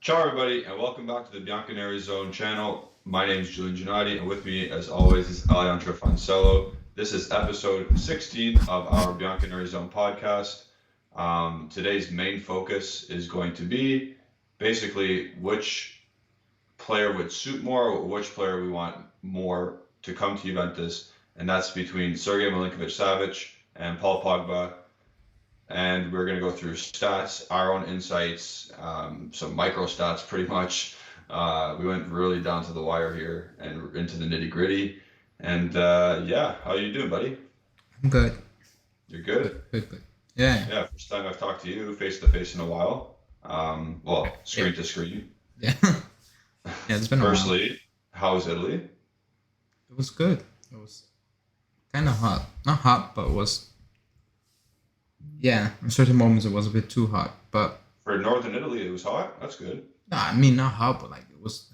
Ciao, everybody, and welcome back to the Bianconerizonechannel channel. My name is Julian Gennatti, and with me, as always, is Alejandro Fancello. This is episode 16 of our Bianconerizone podcast. Today's main focus is going to be basically which player would suit more, or which player we want more to come to Juventus, and that's between Sergei Milinkovic Savic and Paul Pogba, and we're going to go through stats, our own insights, some micro stats pretty much. We went really down to the wire here and into the nitty gritty. And yeah, how you doing, buddy? I'm good. You're Good, good? good, good. Yeah, Yeah, first time I've talked to you face to face in a while. Well, yeah, screen to screen. yeah. Yeah, it's been a while. Firstly, how's Italy? It was good. It was kind of hot. Not hot, but it was, yeah, in certain moments it was a bit too hot. But, For northern Italy, it was hot. That's good. no, I mean, not hot, but like it was,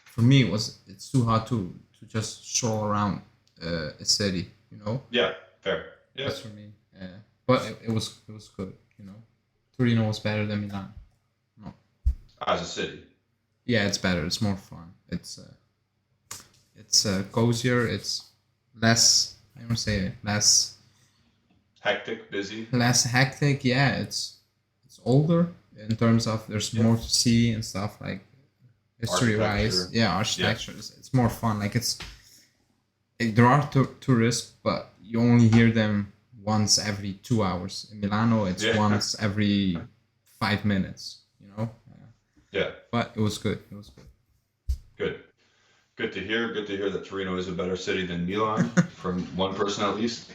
for me, it's too hot to just stroll around a city, you know? Yeah, fair. Yeah. That's for me. Yeah. But it was good, you know? Torino was better than Milan. No. As a city. Yeah, it's better. It's more fun. It's cozier. It's less. I don't say it. Hectic, busy. Less hectic. Yeah, it's older in terms of there's Yeah. more to see and stuff like history wise. Architecture. Yeah, Yeah. architecture. It's more fun. Like there are tourists, but you only hear them once every 2 hours. In Milano, it's Yeah. once every 5 minutes. You know. Yeah. But it was good. It was good. Good. Good to hear. Good to hear that Torino is a better city than Milan, from one person at least.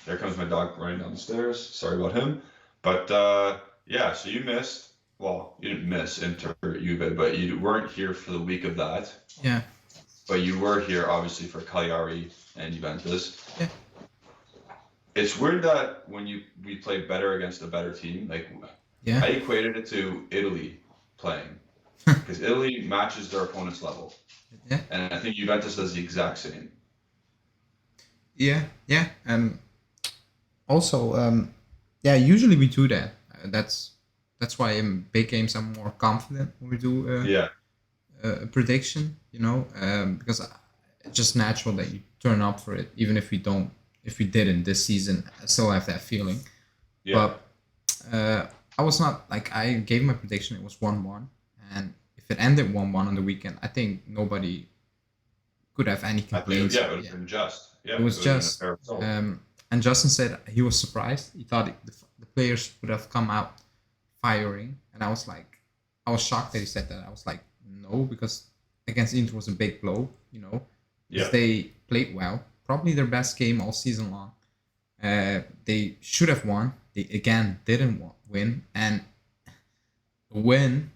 There comes my dog running down the stairs. Sorry about him. But yeah, so you missed. Well, you didn't miss Inter Juve, but you weren't here for the week of that. Yeah. But you were here, obviously, for Cagliari and Juventus. Yeah. It's weird that when we play better against a better team, like Yeah. I equated it to Italy playing, because Italy matches their opponent's level. Yeah. And I think Juventus does the exact same. Yeah. Also, yeah. Usually we do that. That's why in big games I'm more confident when we do Yeah, a prediction. You know, because it's just natural that you turn up for it, even if we don't. If we didn't this season, I still have that feeling. yeah, But I was not like I gave my prediction. It was 1-1, and if it ended 1-1 on the weekend, I think nobody could have any I think complaints. yeah, it would have Yeah, been just. Yeah, it it was would have been a just. fair result. And Justin said he was surprised. He thought the players would have come out firing, and I was shocked that he said that. I was like, no, because against Inter was a big blow, you know, because Yeah, they played well, probably their best game all season long. They should have won. They again didn't win, and the win,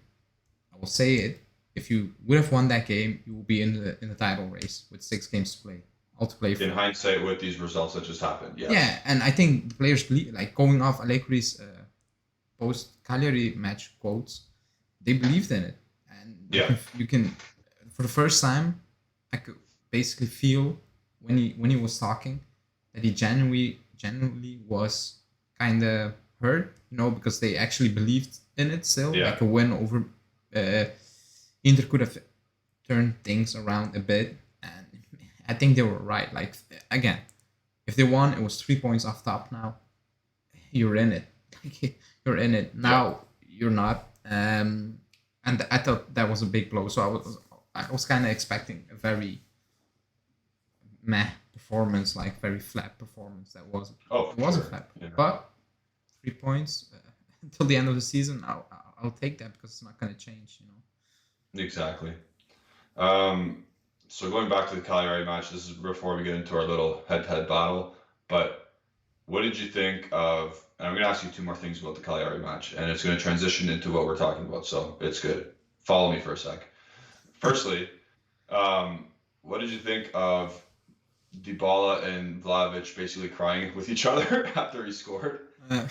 I will say it. If you would have won that game, you will be in the title race with 6 games to play, all to play in for. hindsight, with these results that just happened, Yeah, yes. and I think the players believe, like going off Allegri's post Cagliari match quotes, they believed in it, and Yeah, you can, for the first time, I could basically feel when he was talking that he genuinely was kind of hurt, you know, because they actually believed in it still, yeah, like a win over uh, Inter could have turned things around a bit, and I think they were right. Like again, if they won, it was 3 points off top. Now you're in it. You're in it. yeah, Now you're not. And I thought that was a big blow. So I was kind of expecting a very meh performance, like very flat performance. That was oh, It for was a sure. flat, Yeah, but 3 points until the end of the season. I'll take that because it's not going to change. You know. exactly. Um, so going back to the Cagliari match, this is before we get into our little head-to-head battle. But what did you think of? And I'm going to ask you two more things about the Cagliari match, and it's going to transition into what we're talking about. So it's good. Follow me for a sec. Firstly, um, what did you think of Dybala and Vlahovic basically crying with each other after he scored? Uh,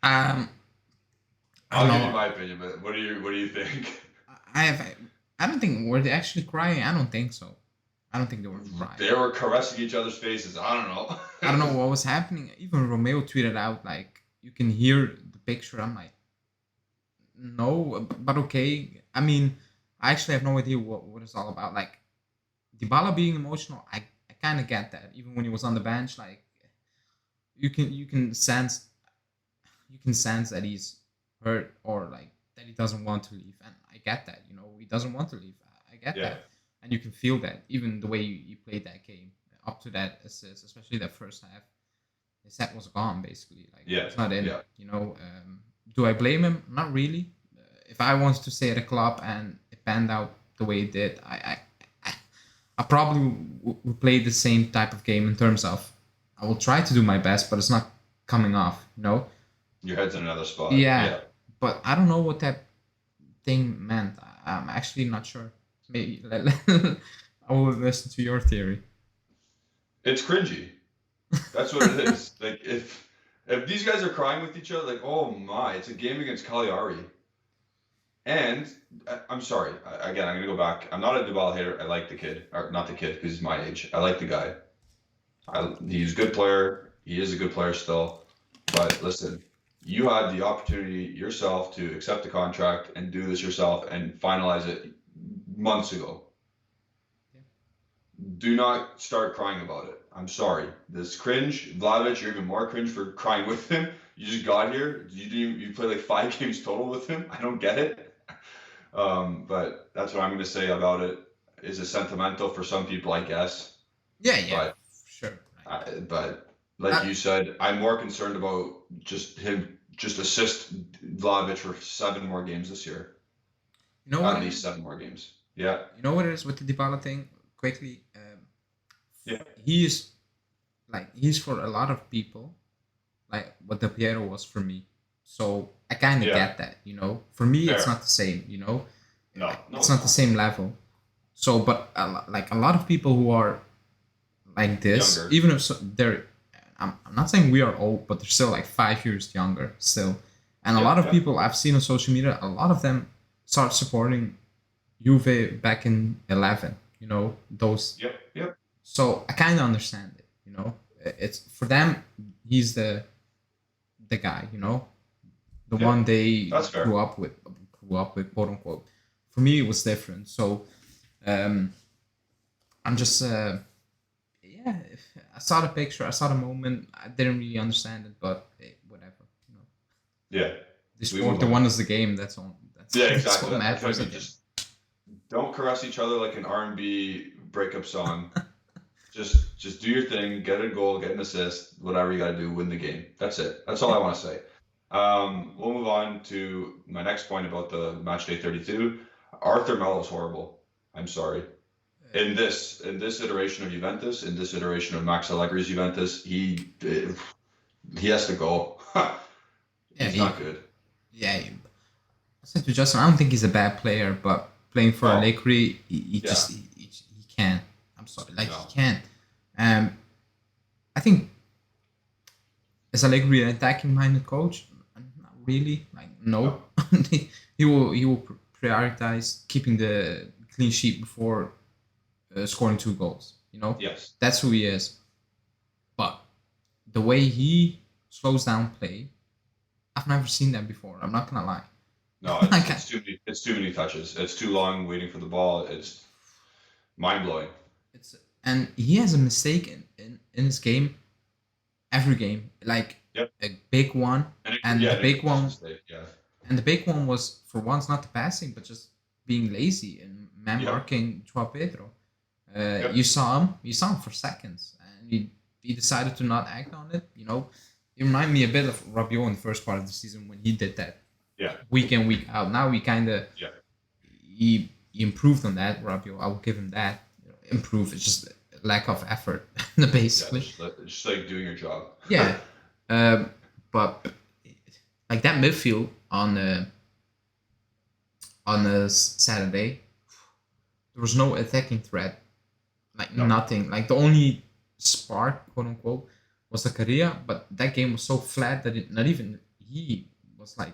um, I don't I'll give you know. my opinion, but what do you think? I have. I don't think were they actually crying. I don't think so. I don't think they were crying. They were caressing each other's faces. I don't I don't know. know what was happening. Even Romeo tweeted out like you can hear the picture. I'm like, no, but okay. I mean, I actually have no idea what it's all about. Like Dybala being emotional, I kind of get that. Even when he was on the bench, like you can sense that he's hurt or like that he doesn't want to leave, and I get that. He doesn't want to leave. I get Yeah, that, and you can feel that even the way you played that game up to that assist, especially that first half. His head was gone basically. Like yeah, it's not in. yeah. Do I blame him? Not really. If I wanted to stay at a club and it panned out the way it did, I probably would play the same type of game in terms of I will try to do my best, but it's not coming off. Your head's in another spot. Yeah, Yeah, but I don't know what that thing meant. I'm actually not sure. Maybe I will listen to your theory. it's cringy. That's what it is. Like if these guys are crying with each other, like oh my, it's a game against Cagliari. And I'm sorry. Again, I'm gonna go back. I'm not a Dybala hater. I like the kid, or not the kid because he's my age. I like the guy. He's a good player. He is a good player still. But listen, you had the opportunity yourself to accept the contract and do this yourself and finalize it months ago. Yeah. Do not start crying about it. I'm sorry. This cringe, Vlahovic, you're even more cringe for crying with him. You just got here. You played like 5 games total with him. I don't get it. But that's what I'm going to say about it. Is it sentimental for some people, I guess. Yeah, But sure. but like you said, I'm more concerned about just him just assist Vlahovic for 7 more games this year. You know what? At least 7 more games. Yeah. You know what it is with the Dybala thing? Quickly, Yeah. he's for a lot of people like what Del Piero was for me. So I kind of Yeah. get that. For me it's Fair. not the same. No, It's not the same level. So, but like a lot of people who are like this, Younger. even if they're, I'm not saying we are old, but they're still like 5 years younger still. And a Yeah, lot of yeah. people I've seen on social media, a lot of them start supporting Juve back in 11. Those. Yep. So I kind of understand it. It's for them. He's the guy. The Yeah, one they that's fair. grew up with, quote unquote. For me, it was different. So I'm just yeah. I saw the picture. I saw the moment. I didn't really understand it, but whatever. Yeah. The We sport, move the on. one is the game. That's all. That's, Yeah, that's exactly. what That's what matters. I mean. Again. Just don't caress each other like an R&B breakup song. just do your thing, get a goal, get an assist, whatever you got to do, win the game. That's it. That's all I want to say. We'll move on to my next point about the match day 32. Arthur Melo's horrible. I'm sorry. In this iteration of Juventus, in this iteration of Max Allegri's Juventus, he has to go. He's not good. Yeah. I said to Justin, I don't think he's a bad player, but playing for No. Allegri, he Yeah. just he can't. I'm sorry, like No. he can't. I think is Allegri an attacking-minded coach? Not really. Like no, he will prioritize keeping the clean sheet before scoring 2 goals. Yes. That's who he is. But the way he slows down play, I've never seen that before. I'm not gonna lie. No, Okay. it's too many touches. It's too long waiting for the ball. It's mind blowing. And he has a mistake in his game every game, like Yep. a big one, and the big one, mistake, yeah. and the big one was for once not the passing, but just being lazy and man Yep. marking Joao Pedro. Yep. You saw him for seconds, and he decided to not act on it. It reminded me a bit of Rabiot in the first part of the season when he did that. Yeah. Week in, week out. Now we kind of he improved on that. Rabiot, I will give him that. Improve. It's just lack of effort, basically. Yeah, just like doing your job. Yeah. But like that midfield on a Saturday, there was no attacking threat. Like No. nothing. Like the only spark, quote unquote, was Zakaria, but that game was so flat that not even he was like.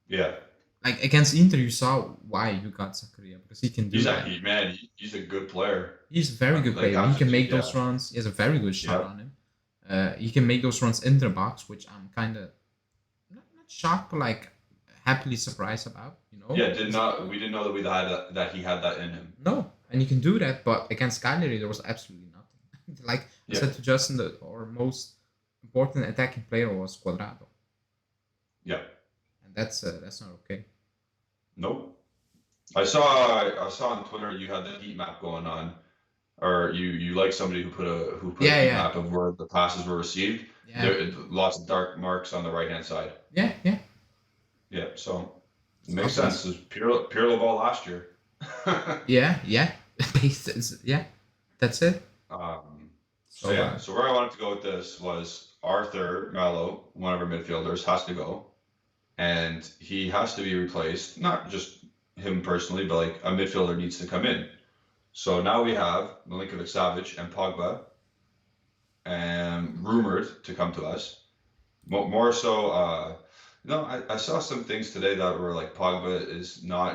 Yeah. Like against Inter, you saw why you got Zakaria because he can do that. He's a good player. He's a very good Like, player. He can make yeah. those runs. He has a very good shot Yeah. on him. He can make those runs in the box, which I'm kind of not shocked, but like happily surprised about. Yeah, we didn't know that that he had that in him. No, and you can do that, but against Cagliari there was absolutely nothing. Like I Yeah. said to Justin, our most important attacking player was Cuadrado, Yeah. and that's not okay. Nope. I saw on Twitter you had the heat map going on, or you like somebody who put a heat map of where the passes were received. Yeah. There lots of dark marks on the right hand side. Yeah. Yeah. So it makes sense. It was Pirlo ball last year. Yeah. Yeah, that's it. So where I wanted to go with this was Arthur Melo, one of our midfielders, has to go, and he has to be replaced. Not just him personally, but like a midfielder needs to come in. So now we have Milinkovic Savic and Pogba, and rumored to come to us. More so, I saw some things today that were like Pogba is not,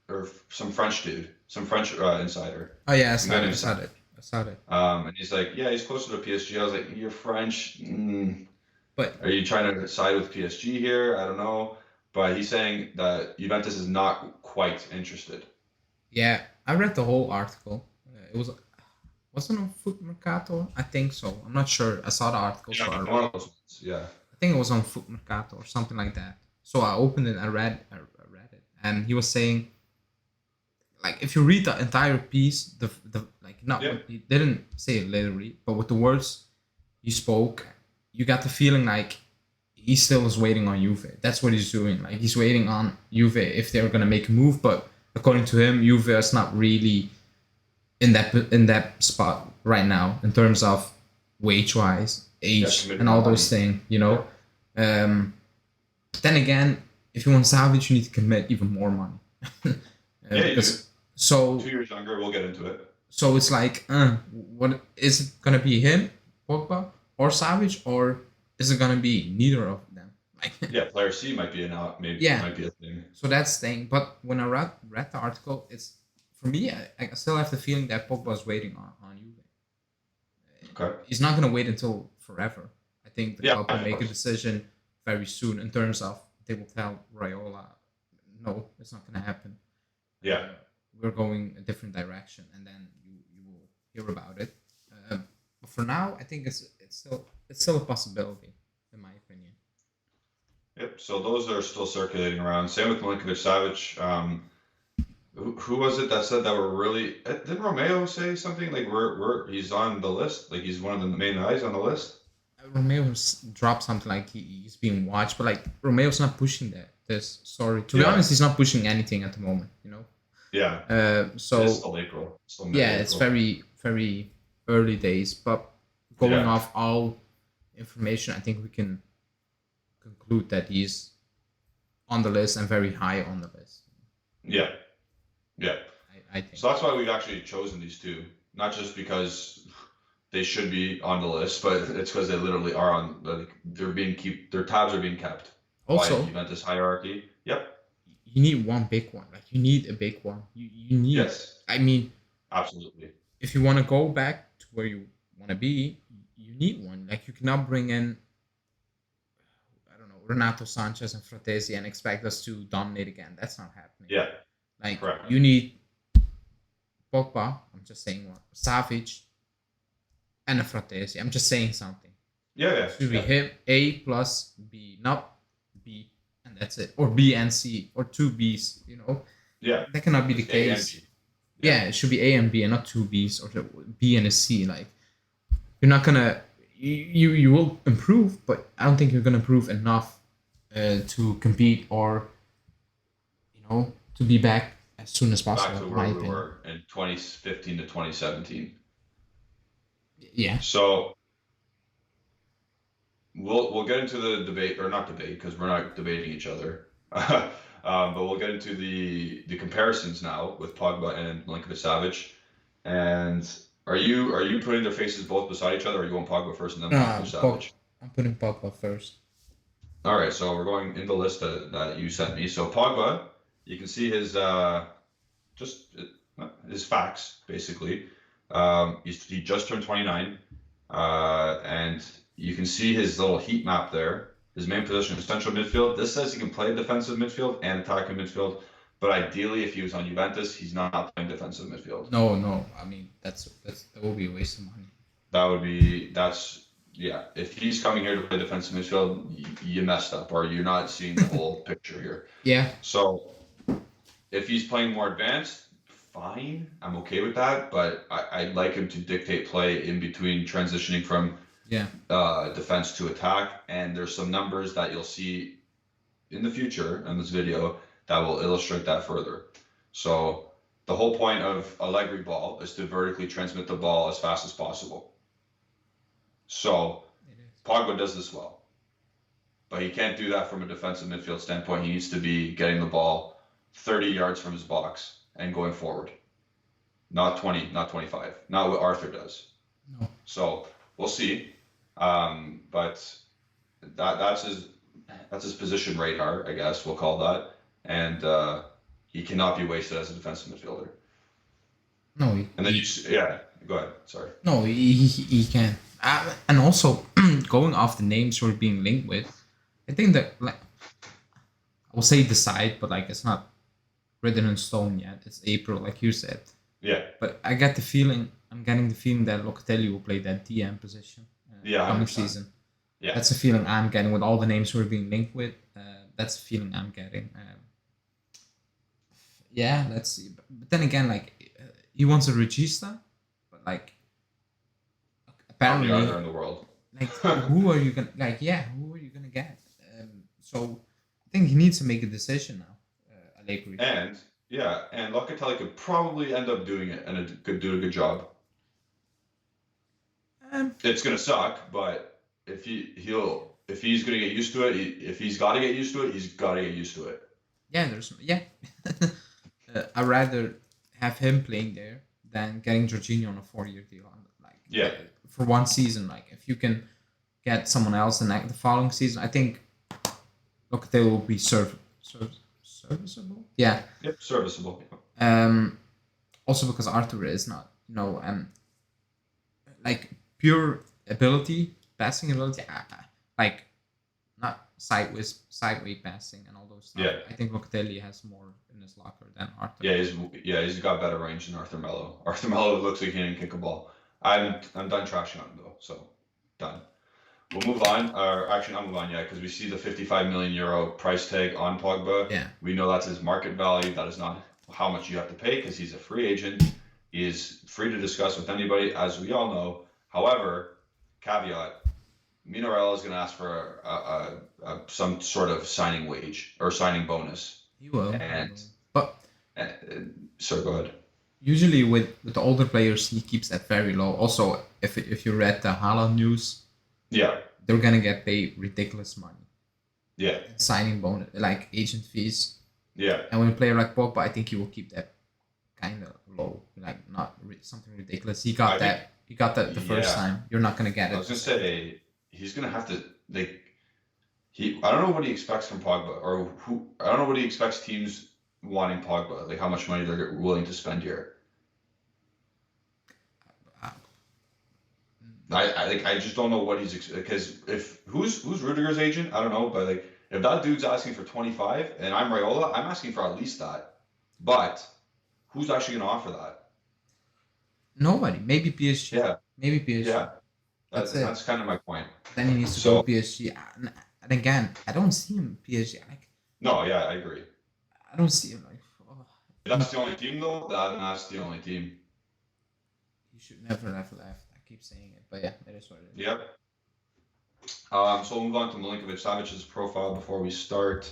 or some French dude, some French insider. Oh yeah, I saw it. And he's like, yeah, he's closer to PSG. I was like, you're French. But are you trying to side with PSG here? I don't know. But he's saying that Juventus is not quite interested. Yeah, I read the whole article. Wasn't on Foot Mercato? I think so. I'm not sure. I saw the article. Yeah, so one of those ones. Yeah. I think it was on Foot Mercato or something like that. So I opened it. I read it, and he was saying, like, if you read the entire piece, he didn't say it literally, but with the words he spoke, you got the feeling like he still is waiting on Juve. That's what he's doing. Like, he's waiting on Juve if they're gonna make a move, but according to him, Juve is not really in that spot right now in terms of wage-wise, age, and all those things. Then again, if you want Savic, you need to commit even more money. So 2 years younger, we'll get into it. So it's like, what is it gonna be, him, Pogba, or Savic, or is it gonna be neither of them? Like, player C might be might be a thing. So that's the thing. But when I read the article, it's, for me, I still have the feeling that Pogba is waiting on Juve. Okay. He's not gonna wait until forever. I think the club will make a decision very soon in terms of they will tell Raiola, no, it's not gonna happen. Yeah. We're going a different direction, and then you will hear about it. But for now, I think it's still a possibility, in my opinion. Yep. So those are still circulating around. Same with Milinkovic Savic. Who was it that said that we're really? Didn't Romeo say something like he's on the list? Like he's one of the main guys on the list. Romeo dropped something like he's being watched, but like Romeo's not pushing this. Sorry, to be honest, he's not pushing anything at the moment. Yeah. So it's still April. It's very, very early days. But going off all information, I think we can conclude that he's on the list and very high on the list. Yeah. I think. So that's why we've actually chosen these two, not just because they should be on the list, but it's because they literally are on. Their tabs are being kept. Also, by Juventus hierarchy. Yep. You need one big one. Like, you need a big one. You need. Yes. I mean, absolutely. If you want to go back to where you want to be, you need one. Like, you cannot bring in, I don't know, Renato Sanchez and Fratesi and expect us to dominate again. That's not happening. Yeah. Like, correct. You need Pogba. I'm just saying one. Savic and a Fratesi. I'm just saying something. Yeah. Should be him, A plus B, not B, and that's it, or B and C, or two Bs. Yeah. That cannot be the case. Yeah, it should be A and B and not two Bs or B and a C. Like, you're not gonna, you will improve, but I don't think you're gonna improve enough to compete or, to be back as soon as possible. Back to where we were in 2015 to 2017. Yeah. So we'll get into the debate, or not debate, because we're not debating each other. But we'll get into the comparisons now with Pogba and Milinkovic Savic. And are you putting their faces both beside each other, or are you going Pogba first and then Milinkovic Savic? I'm putting Pogba first. All right, so we're going in the list that you sent me. So Pogba, you can see his his facts basically. He just turned 29, and you can see his little heat map there. His main position is central midfield. This says he can play defensive midfield and attacking midfield, but ideally, if he was on Juventus, he's not playing defensive midfield. No. I mean, that will be a waste of money. Yeah. If he's coming here to play defensive midfield, you messed up, or you're not seeing the whole picture here. Yeah. So if he's playing more advanced, fine. I'm okay with that, but I'd like him to dictate play in between transitioning from defense to attack. And there's some numbers that you'll see in the future in this video that will illustrate that further. So the whole point of Allegri ball is to vertically transmit the ball as fast as possible. So Pogba does this well, but he can't do that from a defensive midfield standpoint. He needs to be getting the ball 30 yards from his box and going forward. Not 20, not 25. Not what Arthur does. No. So we'll see. But that's his position radar, I guess we'll call that. And he cannot be wasted as a defensive midfielder. No. Go ahead. Sorry. No, he can. And also, going off the names we're being linked with, I think that, like, I will say decide, but like it's not written in stone yet. It's April, like you said. Yeah. But I'm getting the feeling that Locatelli will play that DM position coming season. Yeah. That's a feeling I'm getting with all the names we're being linked with. That's a feeling I'm getting. Let's see. But then again, like, he wants a Regista, but like, apparently, how many are there in the world? Like, who are you gonna get? So I think he needs to make a decision now. Allegri. And Locatelli could probably end up doing it and could do a good job. It's gonna suck, but if he's gonna get used to it, if he's got to get used to it, he's got to get used to it. I'd rather have him playing there than getting Jorginho on a 4-year deal. For one season, like if you can get someone else in the following season, I think Locatelli will be serviceable. Yeah. Yep, serviceable. Also because Arthur is not, like pure ability, passing ability, like not sideways passing and all those stuff. Yeah. I think Locatelli has more in his locker than Arthur. He's got better range than Arthur Melo. Arthur Melo looks like he can kick a ball. I'm done trashing on him though, so done. We'll move on, or actually not move on yet, because we see the 55 million euro price tag on Pogba. Yeah. We know that's his market value. That is not how much you have to pay because he's a free agent. He is free to discuss with anybody, as we all know. However, caveat, Minarella is going to ask for some sort of signing wage or signing bonus. He will. So go ahead. Usually with the older players, he keeps that very low. Also, if you read the Haaland news, they're gonna get paid ridiculous money. Yeah. Signing bonus, like agent fees. Yeah. And when a player like Pogba, I think he will keep that kind of low, like not something ridiculous. He got that the first time. You're not gonna get it. I was gonna say he's gonna have to I don't know what he expects from Pogba, or I don't know what he expects teams wanting Pogba, like how much money they're willing to spend here. I just don't know what he's because who's Rudiger's agent? I don't know, but like if that dude's asking for 25 and I'm Raiola, I'm asking for at least that. But who's actually gonna offer that? Nobody. Maybe PSG. Yeah. Maybe PSG. Yeah. That's kind of my point. Then he needs to go PSG. And again, I don't see him PSG. No, yeah, I agree. I don't see him If that's the only team though, that's the only team. He should never have left. I keep saying it, but yeah, it is what it is. Yep. So we'll move on to MILINKOVIC SAVIC's profile before we start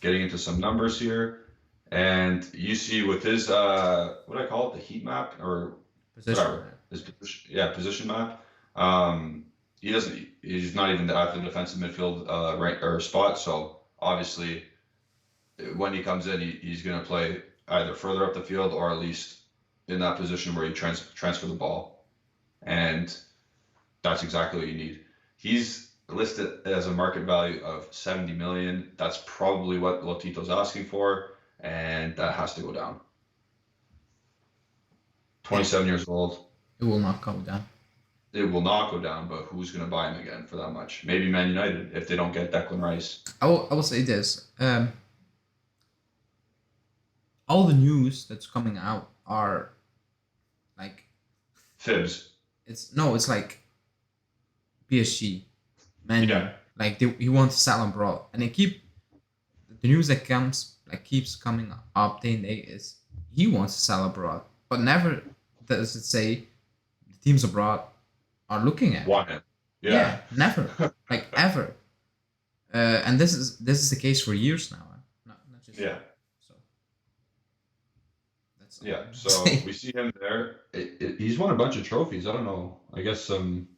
getting into some numbers here. And you see with his what do I call it, the heat map or position. His position map. He's not even at the defensive midfield rank or spot. So obviously, when he comes in, he's going to play either further up the field or at least in that position where you transfer the ball, and that's exactly what you need. He's listed as a market value of 70 million. That's probably what Lotito's asking for, and that has to go down. 27 years old. It will not go down. it will not go down, but who's going to buy him again for that much? Maybe Man United if they don't get Declan Rice. I will say this. All the news that's coming out are like Fibs. it's like PSG, Man U. Yeah. Like he wants to sell abroad, and the news that keeps coming up day and day is he wants to sell abroad, but never does it say the teams abroad are looking at. Want him. Yeah, never, like ever. And this is the case for years now. Not just Yeah. so. That's Yeah. So we see him there. He's won a bunch of trophies. I don't know. I guess some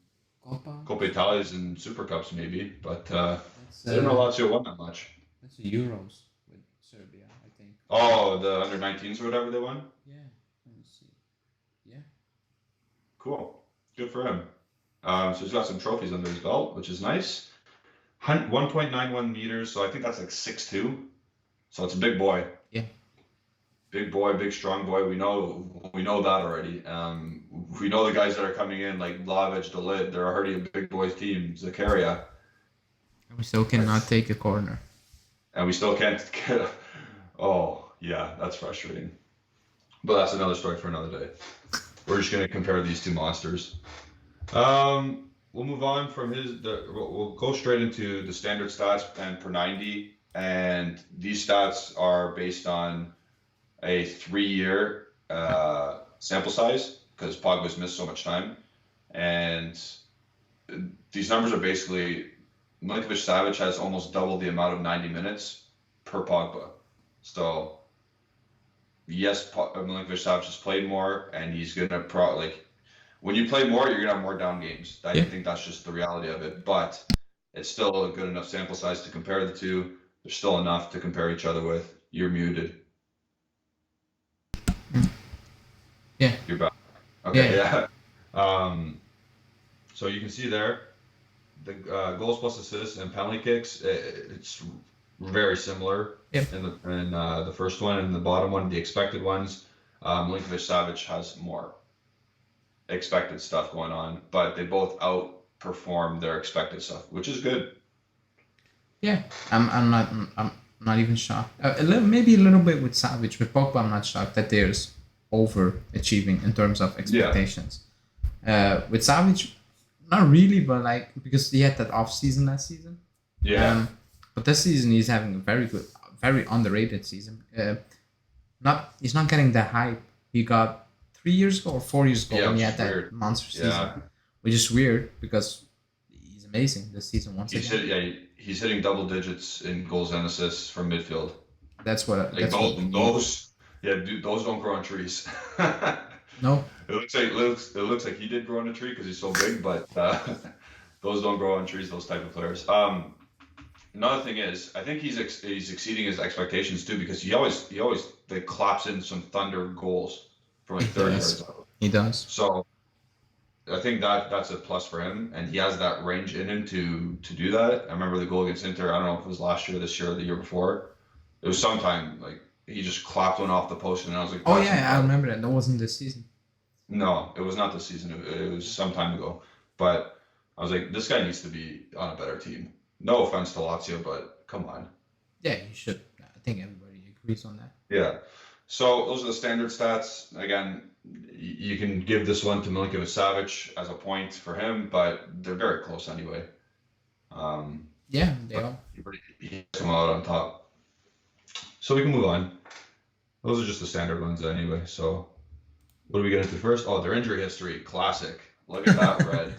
Coppa Italias and Super Cups maybe, but I didn't know Lazio won that much. That's the Euros with Serbia, I think. Oh, the under-19s or whatever they won? Yeah, let me see. Yeah. Cool. Good for him. So he's got some trophies under his belt, which is nice. 1.91 meters, so I think that's like 6'2". So it's a big boy. Yeah. Big boy, big strong boy. We know that already. We know the guys that are coming in like Vlahovic, Delit. They're already a big boys team. Zakaria. We still cannot take a corner. And we still can't get. Oh yeah, that's frustrating. But that's another story for another day. We're just gonna compare these two monsters. We'll move on from we'll go straight into the standard stats and per 90, and these stats are based on a 3-year sample size because Pogba's missed so much time, and these numbers are basically Milinkovic Savic has almost double the amount of 90 minutes per Pogba. So yes, Milinkovic Savic has played more, and he's gonna when you play more, you're gonna have more down games. I think that's just the reality of it. But it's still a good enough sample size to compare the two. There's still enough to compare each other with. You're muted. Yeah. You're back. Okay. Yeah. So you can see there, the goals plus assists and penalty kicks. It's very similar. Yep. In the first one and the bottom one, the expected ones. Milinkovic Savic has more expected stuff going on, but they both outperform their expected stuff, which is good. Yeah, I'm not even shocked. Maybe a little bit with Savic. With Pogba, I'm not shocked that there's overachieving in terms of expectations. With Savic, not really, but like because he had that off season last season. Yeah. But this season he's having a very good, very underrated season. He's not getting the hype he got 3 years ago or 4 years ago when he had that monster season, which is weird because he's amazing this season once again. He's hitting double digits in goals and assists from midfield. That's what. Like those don't grow on trees. No. It looks like he did grow on a tree because he's so big, but those don't grow on trees. Those type of players. Another thing is, I think he's exceeding his expectations too because he always like claps in some thunder goals from like 30 yards out. He does. So I think that's a plus for him, and he has that range in him to do that. I remember the goal against Inter. I don't know if it was last year, this year, or the year before. It was sometime like he just clapped one off the post, and I was like, "Oh yeah, I remember that. That wasn't this season." No, it was not this season. It was some time ago. But I was like, this guy needs to be on a better team. No offense to Lazio, but come on. Yeah, you should. I think everybody agrees on that. Yeah. So those are the standard stats. Again, you can give this one to Milinkovic Savic as a point for him, but they're very close anyway. Yeah, they are. He come out on top. So we can move on. Those are just the standard ones anyway. So what do we get into first? Oh, their injury history. Classic. Look at that red.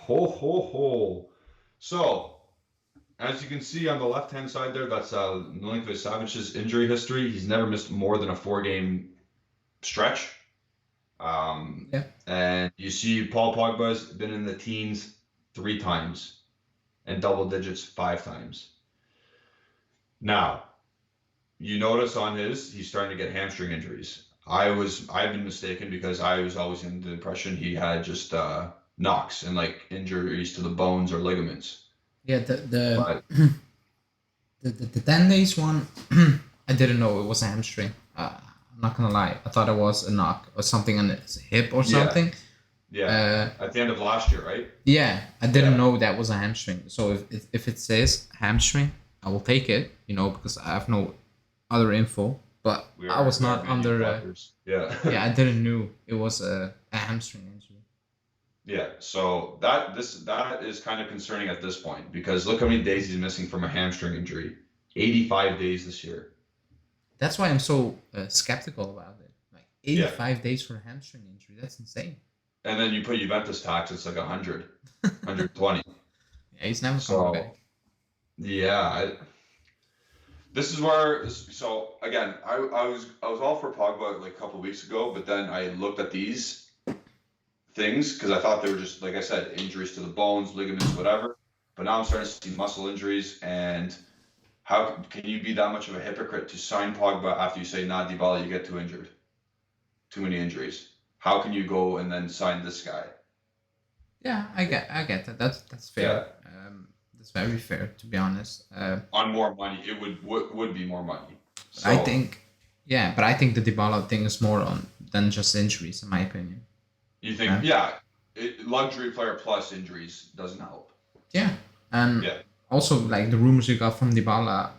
Ho, ho, ho. So, as you can see on the left-hand side there, that's Milinkovic Savic's injury history. He's never missed more than a 4-game stretch. And you see Paul Pogba's been in the teens 3 times and double digits 5 times. Now, you notice on he's starting to get hamstring injuries. I've been mistaken because I was always in the impression he had just knocks and like injuries to the bones or ligaments. Yeah, the 10 days one, I didn't know it was a hamstring. I'm not gonna lie, I thought it was a knock or something on his hip or something. Yeah. At the end of last year, right? Yeah, I didn't know that was a hamstring. So if it says hamstring, I will take it, because I have no other info. But I was We are not under. manufacturers. Yeah. Yeah, I didn't know it was a hamstring injury. Yeah. So that is kind of concerning at this point because look how many days he's missing from a hamstring injury. 85 days this year. That's why I'm so skeptical about it. Like Yeah. 85 days for a hamstring injury. That's insane. And then you put Juventus tax, it's like 100, 120. Yeah, he's never So coming back. yeah, this is where. So again, I was all for Pogba like a couple of weeks ago, but then I looked at these things because I thought they were just like I said, injuries to the bones, ligaments, whatever. But now I'm starting to see muscle injuries, and how can you be that much of a hypocrite to sign Pogba after you say, "Nah, Dybala, you get too injured, too many injuries"? How can you go and then sign this guy? Yeah, I get that. That's fair. That's very fair, to be honest. On more money, it would be more money. I think, yeah, but I think the Dybala thing is more on than just injuries, in my opinion. You think, luxury player plus injuries doesn't help. Yeah, and also like the rumors you got from Dybala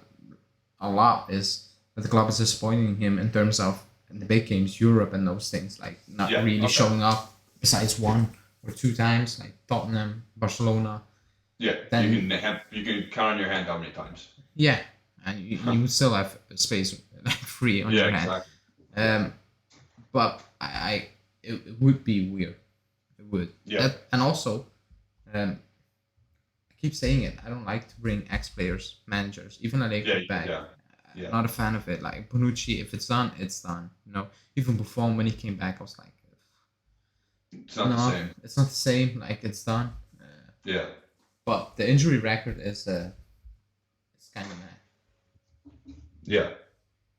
a lot is that the club is disappointing him in terms of in the big games, Europe and those things, like not really showing up besides 1 or 2 times, like Tottenham, Barcelona. Yeah, then you can count on your hand how many times. Yeah, and you still have space free on your hand. Exactly. But it would be weird. It would. Yeah. And also, I keep saying it. I don't like to bring ex-players, managers, even Allegri back. Yeah. I'm not a fan of it. Like Bonucci, if it's done, it's done. Even Buffon when he came back, I was like, it's not the same. It's not the same. Like it's done. Yeah. But the injury record is it's kind of mad. Yeah,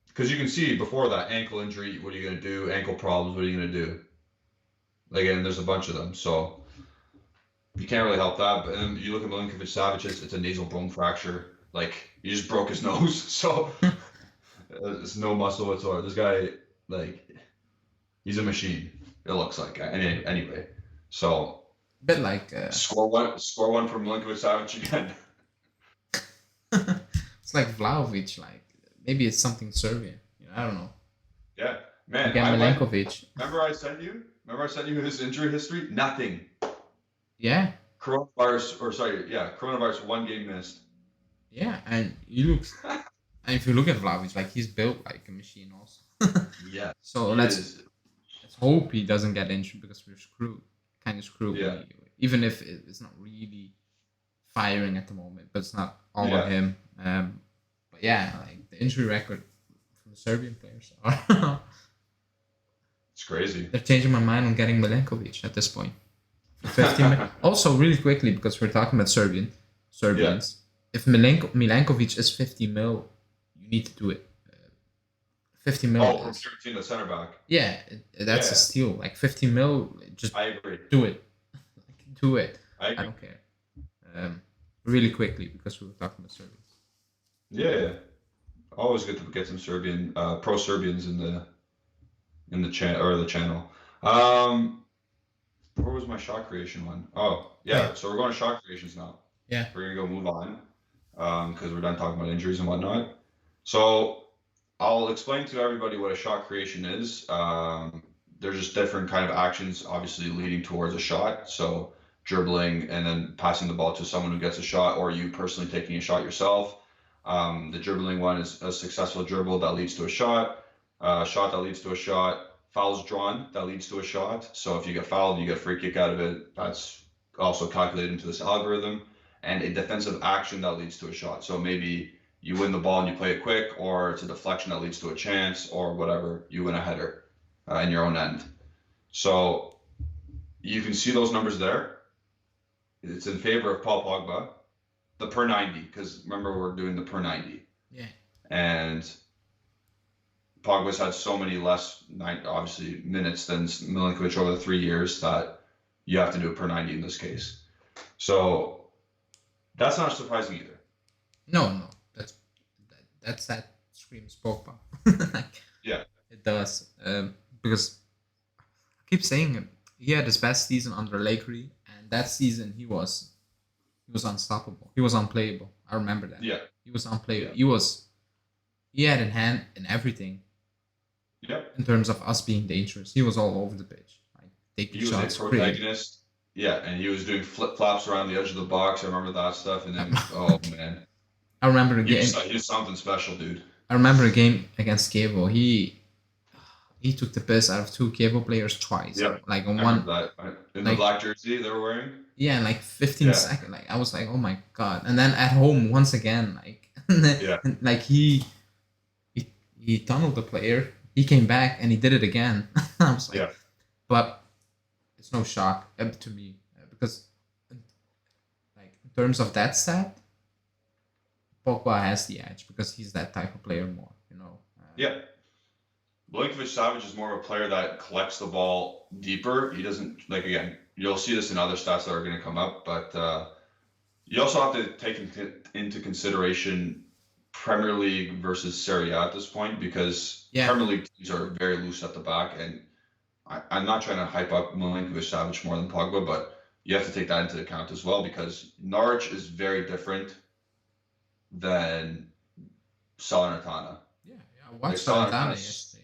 because you can see before that ankle injury, what are you gonna do? Ankle problems, what are you gonna do? Again, there's a bunch of them, so you can't really help that. But then you look at MILINKOVIC SAVIC, it's a nasal bone fracture. Like he just broke his nose, so there's no muscle whatsoever. This guy, like, he's a machine. It looks like anyway. So. Bit like score one from MILINKOVIC SAVIC again. It's like Vlahovic, like maybe it's something Serbian. I don't know. Yeah, man. Again, MILINKOVIc. Remember I sent you his injury history? Nothing. Yeah. Coronavirus 1 game missed. Yeah, and and if you look at Vlahovic, like he's built like a machine also. Yeah. So let's hope he doesn't get injured because we're screwed. Kind of screwed. Yeah. Even if it's not really firing at the moment, but it's not all on him. But yeah, like the injury record from the Serbian players it's crazy. They're changing my mind on getting Milinkovic at this point. 50 Also, really quickly, because we're talking about Serbians. If Milankovic is 50 mil, you need to do it. 50 mil. Oh, from 13 to center back. Yeah, that's a steal. Like 50 mil, just I agree. Do it. Do it. I don't care. Really quickly, because we were talking about Serbians. Yeah. Always good to get some Serbian, pro Serbians in the channel. Where was my shot creation one? Oh, yeah. So we're going to shot creations now. Yeah. We're gonna go move on, because we're done talking about injuries and whatnot. So I'll explain to everybody what a shot creation is. There's just different kind of actions, obviously leading towards a shot. So dribbling and then passing the ball to someone who gets a shot, or you personally taking a shot yourself. The dribbling one is a successful dribble that leads to a shot. Shot that leads to a shot. Fouls drawn that leads to a shot. So if you get fouled, you get a free kick out of it. That's also calculated into this algorithm. And a defensive action that leads to a shot. So maybe you win the ball and you play it quick, or it's a deflection that leads to a chance, or whatever. You win a header in your own end. So you can see those numbers there. It's in favor of Paul Pogba. The per 90, because remember we're doing the per 90. Yeah. And Pogba's had so many less, obviously, minutes than Milinkovic over the 3 years that you have to do it per 90 in this case. So that's not surprising either. No. That screams Pogba. Yeah. It does. Because I keep saying he had his best season under Allegri, and that season he was unstoppable. He was unplayable. I remember that. Yeah, He was unplayable. yeah, He had in hand in everything yep. in terms of us being dangerous. He was all over the pitch, like taking He was a shots, creating. protagonist. Yeah, and he was doing flip flops around the edge of the box. I remember that stuff. And then, oh man, I remember a game. he was something special, dude. I remember a game against Kevo. He took the piss out of two Kevo players twice. Yep, Like on I one, remember that in the like black jersey they were wearing. yeah, in like 15 Yeah, seconds. Like I was like, oh my god. And then at home once again, like yeah, like he he tunneled the player. He came back and he did it again. I was like, yeah. but it's no shock to me because like in terms of that stat, Pogba has the edge because he's that type of player more. Yeah. Milinkovic Savic is more of a player that collects the ball deeper. He doesn't, like, again, you'll see this in other stats that are going to come up, but you also have to take into consideration Premier League versus Serie A at this point, because Yeah, Premier League teams are very loose at the back. And I'm not trying to hype up Milinkovic Savic more than Pogba, but you have to take that into account as well, because Norwich is very different than Salernitana. yeah. I Like watched Salentano Salernitana, yesterday.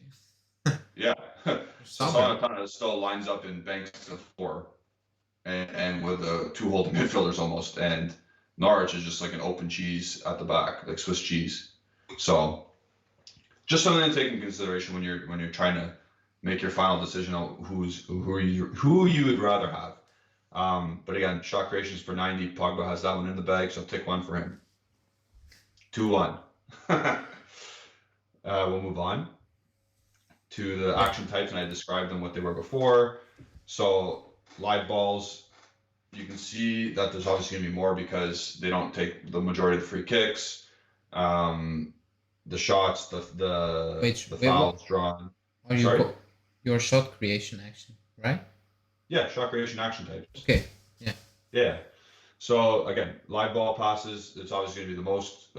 yeah. They're So stubborn. Salernitana still lines up in banks of four, and with two holding midfielders almost, and Norwich is just like an open cheese at the back, like Swiss cheese. So just something to take into consideration when you're trying to make your final decision on who you would rather have. But again, shot creations for 90. Pogba has that one in the bag, so take one for him. 2-1. We'll move on to the Yeah, action types, and I described them what they were before. So live balls, you can see that there's obviously going to be more because they don't take the majority of the free kicks, the shots, wait, the wait, what fouls drawn. are you Sorry, your shot creation action, right? yeah, shot creation action types. Okay, yeah, Yeah. So again, live ball passes. It's obviously going to be the most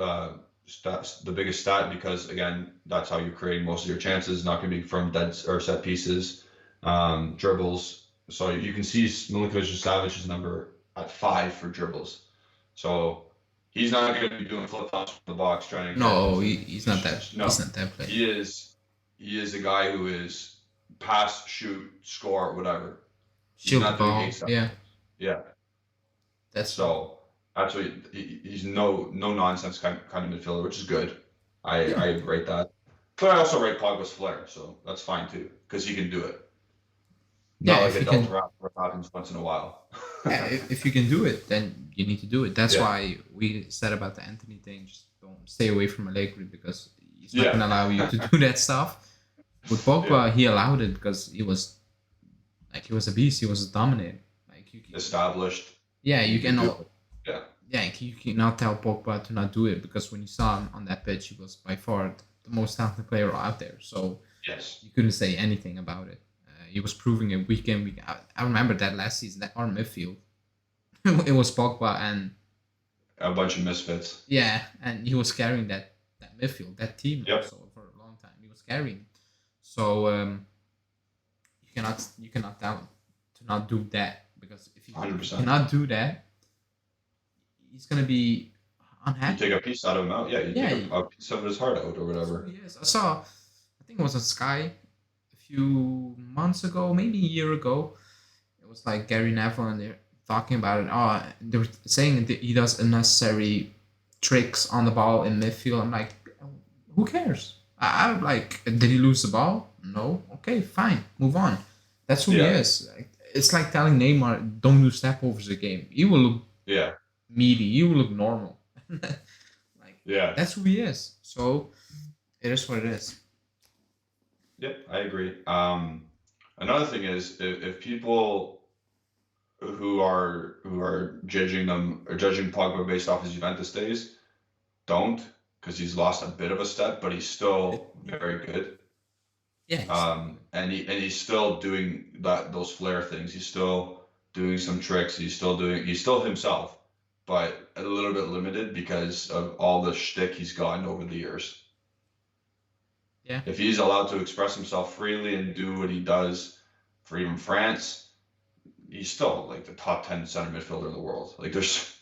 stats, the biggest stat, because again, that's how you're creating most of your chances. Not going to be from dead or set pieces, dribbles. So you can see Milinkovic Savic's number at 5 for dribbles. So he's not going to be doing flip flops from the box trying to get no, into. he's not that. No, He's not that player. he is a guy who is pass, shoot, score, whatever. He's Shield the not doing ball. eight stuff. Yeah, Yeah. that's So actually, he's no nonsense kind of midfielder, which is good. I rate that, but I also rate Pogba's flair, so that's fine too, because he can do it. Not yeah. like If a you Delta can, Rap where it happens once in a while. yeah, if you can do it, then you need to do it. That's Yeah, why we said about the Anthony thing. Just don't stay away from Allegri because he's not yeah, gonna allow you to do that stuff. With yeah. Pogba, he allowed it because he was a beast. He was dominating. Like Established. yeah, He you can do can. it. Yeah. Yeah, you cannot tell Pogba to not do it because when you saw him on that pitch, he was by far the most talented player out there. So Yes. you couldn't say anything about it. He was proving it week in, week out. I remember that last season, that our midfield, it was Pogba and A bunch of misfits. yeah, and he was carrying that midfield, that team Yep. also for a long time. He was carrying. So you cannot tell him to not do that because if he 100%. cannot do that, he's gonna be You unhappy. take a piece out of him out. Yeah, you Yeah, take a piece of his heart out or that's whatever. what he is. I think it was on Sky a few months ago, maybe a year ago. It was like Gary Neville and they're talking about it. Oh, they were saying that he does unnecessary tricks on the ball in midfield. I'm like, who cares? I'm like, did he lose the ball? No. Okay, fine, move on. That's who he Yeah. is. Like, it's like telling Neymar, don't do step overs a game. He will look Yeah. meaty. He will look normal. Like Yeah. that's who he is. So it is what it is. Yep. I agree. Another thing is if people who are judging them or judging Pogba based off his Juventus days don't, because he's lost a bit of a step, but he's still very good. Yeah, he's still good. And he's still doing those flair things. He's still doing some tricks. He's still himself, but a little bit limited because of all the shtick he's gotten over the years. Yeah, If he's allowed to express himself freely and do what he does for even France, he's still like the top 10 center midfielder in the world. Like there's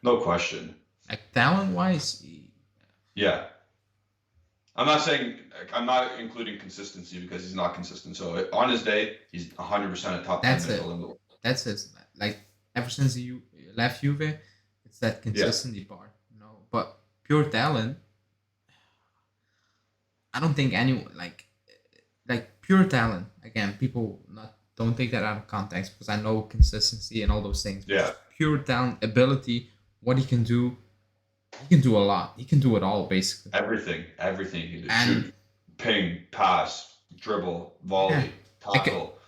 no question. Like talent wise, Yeah. I'm not including consistency because he's not consistent. So on his day, he's 100% a top 10 that's it. midfielder in the world. That's it. Like ever since you left Juve, it's that consistency part, you know. But pure talent, I don't think anyone like pure talent. Again, people not don't take that out of context because I know consistency and all those things. But Yeah. just pure talent, ability, what he can do a lot. He can do it all basically. Everything he can do. And- Shoot, ping, pass, dribble, volley, tackle.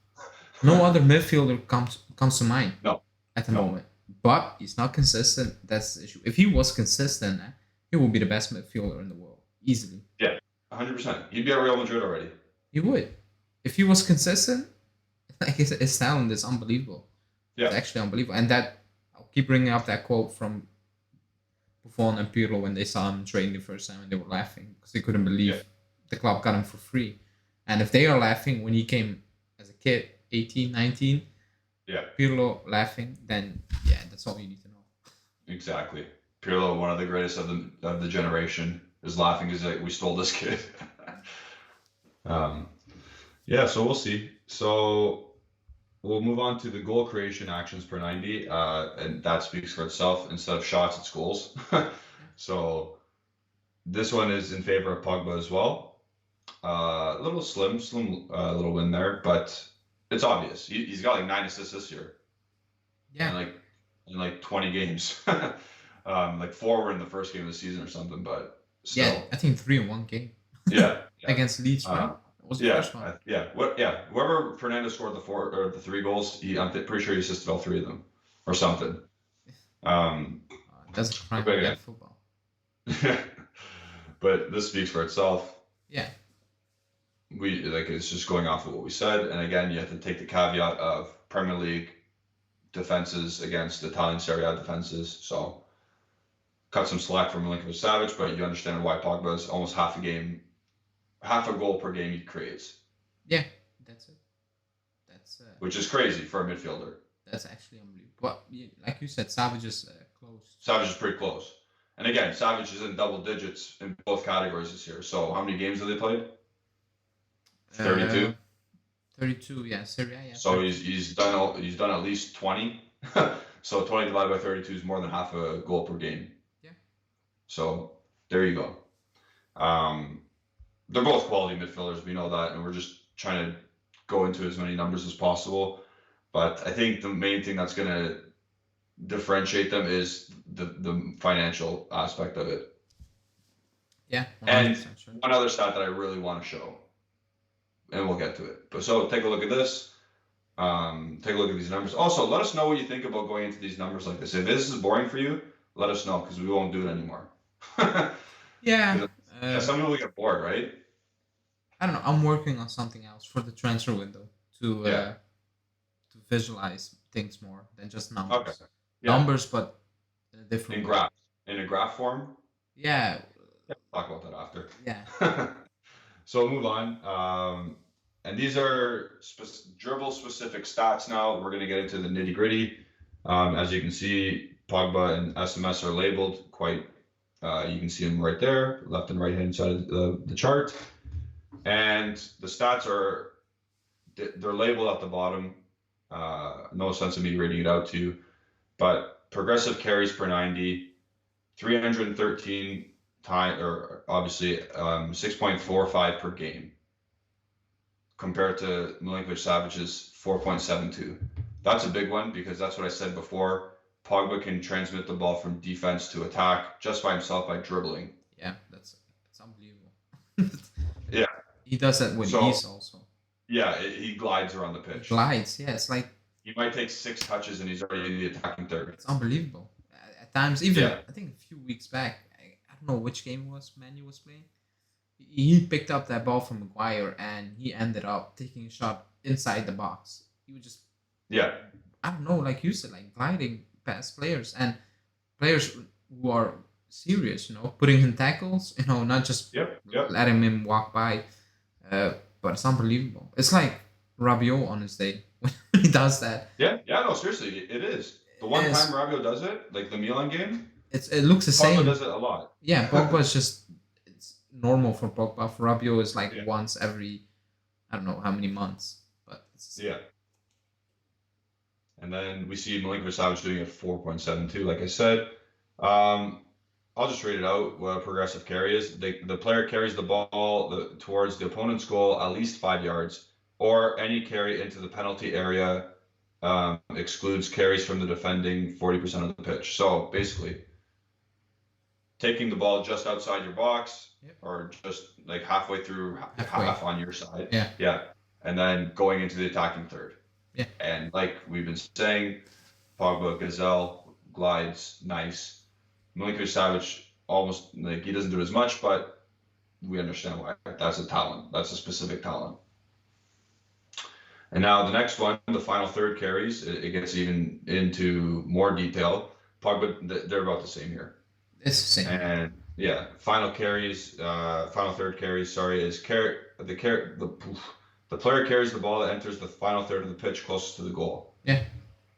No other midfielder comes to mind. No. At the moment. But he's not consistent. That's the issue. If he was consistent, he would be the best midfielder in the world. Easily. 100%. He'd be at Real Madrid already. He would. If he was consistent, like his talent is unbelievable. Yeah. It's actually unbelievable. And that I'll keep bringing up that quote from Buffon and Pirlo when they saw him training the first time and they were laughing because they couldn't believe the club got him for free. And if they are laughing when he came as a kid, 18, 19, Pirlo laughing, then that's all you need to know. Exactly. Pirlo, one of the greatest of the generation, is laughing because we stole this kid. So we'll see. So we'll move on to the goal creation actions per 90, and that speaks for itself. Instead of shots, it's goals. So this one is in favor of Pogba as well. A little slim little win there, but it's obvious. He's got like 9 assists this year. Yeah. In like 20 games. Like 4 were in the first game of the season or something, but still. Yeah, I think 3 in one game. Yeah. Against Leeds, right? Was the first one. Whoever Fernando scored the 4 or the 3 goals, I'm pretty sure he assisted all 3 of them or something. That's a crime against football. But this speaks for itself. Yeah. It's just going off of what we said, and again, you have to take the caveat of Premier League defenses against Italian Serie A defenses. So cut some slack from Milinkovic Savic, but you understand why Pogba is almost half a goal per game he creates. Yeah, that's it. That's which is crazy for a midfielder. That's actually unbelievable. But like you said, Savage is close. Savage is pretty close. And again, Savage is in double digits in both categories this year. So how many games have they played? 32. 32, yeah, Serie A, yeah. So he's done at least 20. So 20 divided by 32 is more than half a goal per game. Yeah. So there you go. They're both quality midfielders. We know that, and we're just trying to go into as many numbers as possible. But I think the main thing that's going to differentiate them is the financial aspect of it. Yeah. And one other stat that I really want to show, and we'll get to it. But so take a look at this. Take a look at these numbers. Also, let us know what you think about going into these numbers like this. If this is boring for you, let us know because we won't do it anymore. Yeah. Some people get bored, right? I don't know. I'm working on something else for the transfer window to visualize things more than just numbers. Okay. Yeah. Numbers, but in a different way. In a graph form. Yeah. Talk about that after. Yeah. So we'll move on. And these are dribble specific stats now. We're going to get into the nitty gritty. As you can see, Pogba and SMS are labeled quite. You can see them right there, left and right hand side of the chart. And the stats they're labeled at the bottom. No sense of me reading it out to you. But progressive carries per 90, 313 time, or obviously 6.45 per game, compared to Milinkovic Savic's 4.72. That's a big one because that's what I said before. Pogba can transmit the ball from defense to attack just by himself by dribbling. Yeah, that's unbelievable. Yeah. He does that with ease also. Yeah, he glides around the pitch. Glides, yeah. It's like he might take 6 touches and he's already in the attacking third. It's unbelievable. At times, even I think a few weeks back, I don't know which game it was, Manu was playing. He picked up that ball from Maguire and he ended up taking a shot inside the box. He was just I don't know, like you said, like gliding past players and players who are serious, putting in tackles, not just letting him walk by. But it's unbelievable. It's like Rabiot on his day when he does that. Yeah, no, seriously, it is. The one It's- time Rabiot does it, like the Milan game, it looks the Pogba same. does it a lot. Yeah, Pogba is just it's normal for Pogba. For Rabiot is like Yeah. once every I don't know how many months, but it's, Yeah. And then we see Milinkovic Savic doing it 4.72, like I said. I'll just read it out what a progressive carry is. The player carries the ball towards the opponent's goal at least 5 yards, or any carry into the penalty area excludes carries from the defending 40% of the pitch. So basically, taking the ball just outside your box, Yep. or just like halfway through, Halfway. half on your side. Yeah. And then going into the attacking third. Yeah. And like we've been saying, Pogba, Gazelle, glides, nice. Milinkovic Savic, almost like he doesn't do it as much, but we understand why. That's a talent. That's a specific talent. And now the next one, the final third carries, it gets even into more detail. Pogba, they're about the same here. it's the same. And yeah, final third carries, is the player carries the ball that enters the final third of the pitch closest to the goal. Yeah.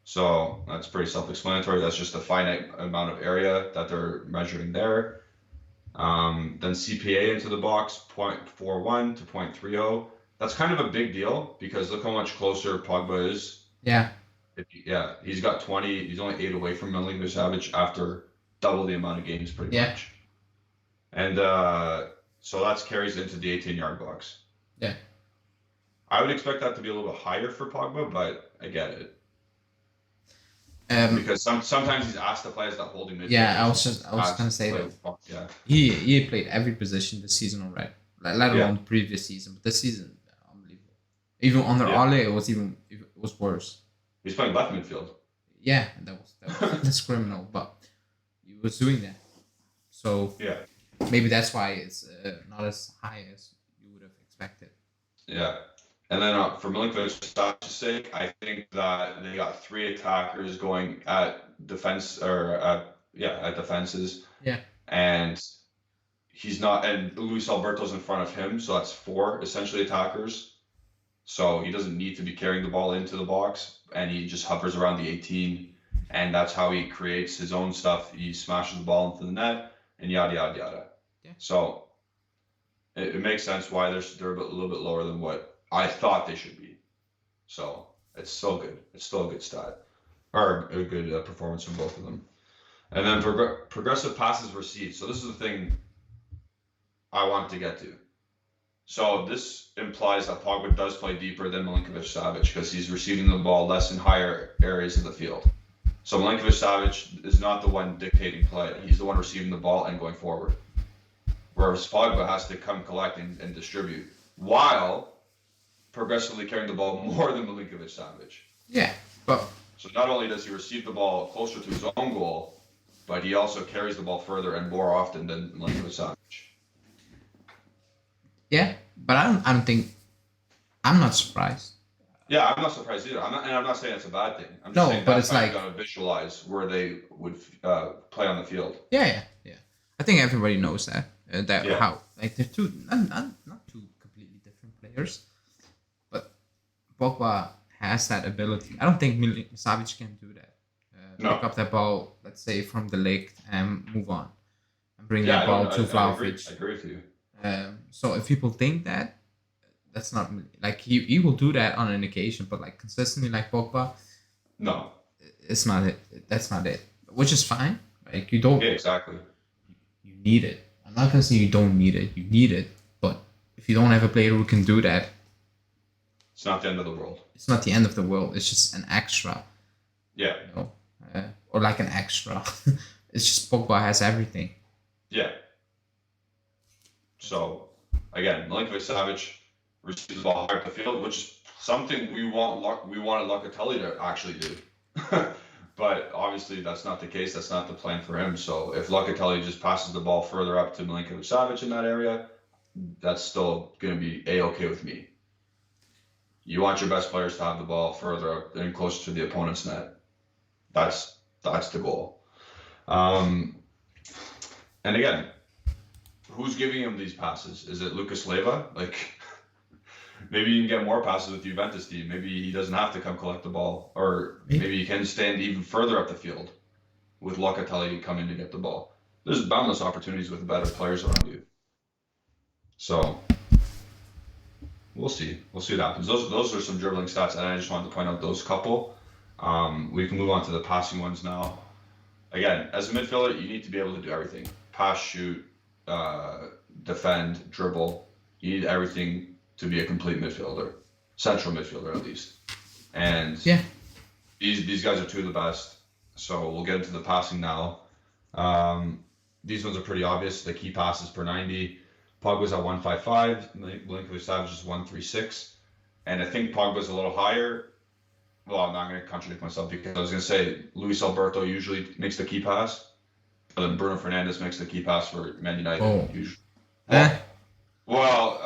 So that's pretty self-explanatory. That's just a finite amount of area that they're measuring there. Then CPA into the box, 0.41 to 0.30. That's kind of a big deal because look how much closer Pogba is. Yeah. He's got 20. He's only 8 away from Milinkovic Savic after double the amount of games, pretty much. And so that's carries into the 18-yard box. Yeah. I would expect that to be a little bit higher for Pogba, but I get it. Because sometimes he's asked to play as that holding midfielder. Yeah, I was gonna say that. Yeah. He played every position this season already. Let alone the previous season, but this season, unbelievable. Even under Ole, it was worse. He's playing left midfield. Yeah, that's criminal, but he was doing that. So yeah, maybe that's why it's not as high as you would have expected. Yeah. And then for Milinkovic Savic's sake, I think that they got 3 attackers going at defense at defenses. Yeah. And and Luis Alberto's in front of him, so that's 4 essentially attackers. So he doesn't need to be carrying the ball into the box, and he just hovers around the 18, and that's how he creates his own stuff. He smashes the ball into the net, and yada yada yada. Yeah. So it makes sense why they're a little bit lower than what I thought they should be. So it's still good. It's still a good stat, or a good performance from both of them. And then progressive passes received. So this is the thing I wanted to get to. So this implies that Pogba does play deeper than Milinkovic Savic because he's receiving the ball less in higher areas of the field. So Milinkovic Savic is not the one dictating play. He's the one receiving the ball and going forward. Whereas Pogba has to come collect and distribute while progressively carrying the ball more than Milinkovic Savic. Yeah, but so not only does he receive the ball closer to his own goal, but he also carries the ball further and more often than Milinkovic Savic. Yeah, but I don't think I'm not surprised. Yeah, I'm not surprised either. I'm not saying it's a bad thing. I'm just saying but that's it's how like you gotta visualize where they would play on the field. Yeah. I think everybody knows that. Yeah. How like they're not two completely different players, but Pogba has that ability. I don't think Savic can do that. No. Pick up that ball, let's say from the leg, and move on, and bring that ball to Vlahovic. I agree with you. So if people think that, that's not like he will do that on an occasion, but like consistently like Pogba, No. it's not it. That's not it. Which is fine. Like you don't. Yeah, exactly. You need it. I'm not gonna say you don't need it. You need it, but if you don't have a player who can do that, it's not the end of the world. It's not the end of the world. It's just an extra. Yeah. You know, or like an extra. It's just Pogba has everything. Yeah. So again, Milinkovic Savic receives the ball higher up the field, which is something we wanted Locatelli to actually do. But obviously that's not the case. That's not the plan for him. So if Locatelli just passes the ball further up to Milinkovic Savic in that area, that's still going to be A-okay with me. You want your best players to have the ball further up and closer to the opponent's net. That's the goal. And again, who's giving him these passes? Is it Lucas Leiva? Like, maybe you can get more passes with the Juventus team. Maybe he doesn't have to come collect the ball, or maybe he can stand even further up the field with Locatelli coming to get the ball. There's boundless opportunities with better players around you. So we'll see. We'll see what happens. Those are some dribbling stats, and I just wanted to point out those couple. We can move on to the passing ones now. Again, as a midfielder, you need to be able to do everything: pass, shoot, defend, dribble. You need everything to be a complete midfielder, central midfielder at least. And these guys are two of the best. So we'll get into the passing now. These ones are pretty obvious. The key passes per 90. Pogba's at 155. Milinkovic Savic is 136. And I think Pogba's a little higher. Well, I'm not going to contradict myself because I was going to say Luis Alberto usually makes the key pass. But then Bruno Fernandes makes the key pass for Man United. Usually. Well,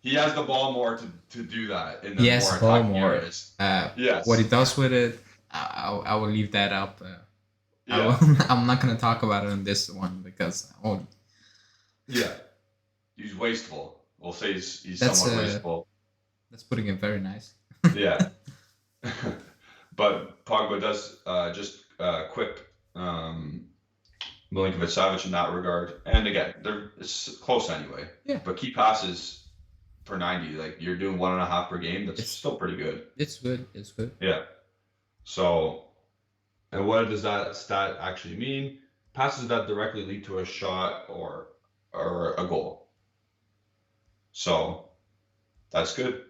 he has the ball more to do that in the more attacking areas. Yes. What he does with it, I will leave that up. I'm not going to talk about it in this one because he's wasteful. We'll say he's somewhat wasteful. That's putting it very nice. Yeah. But Pogba does just quip Milinkovic Savic in that regard. And again, it's close anyway. Yeah. But key passes per 90, like you're doing 1.5 per game, that's still pretty good. It's good. Yeah. So, and what does that stat actually mean? Passes that directly lead to a shot or a goal. So, that's good.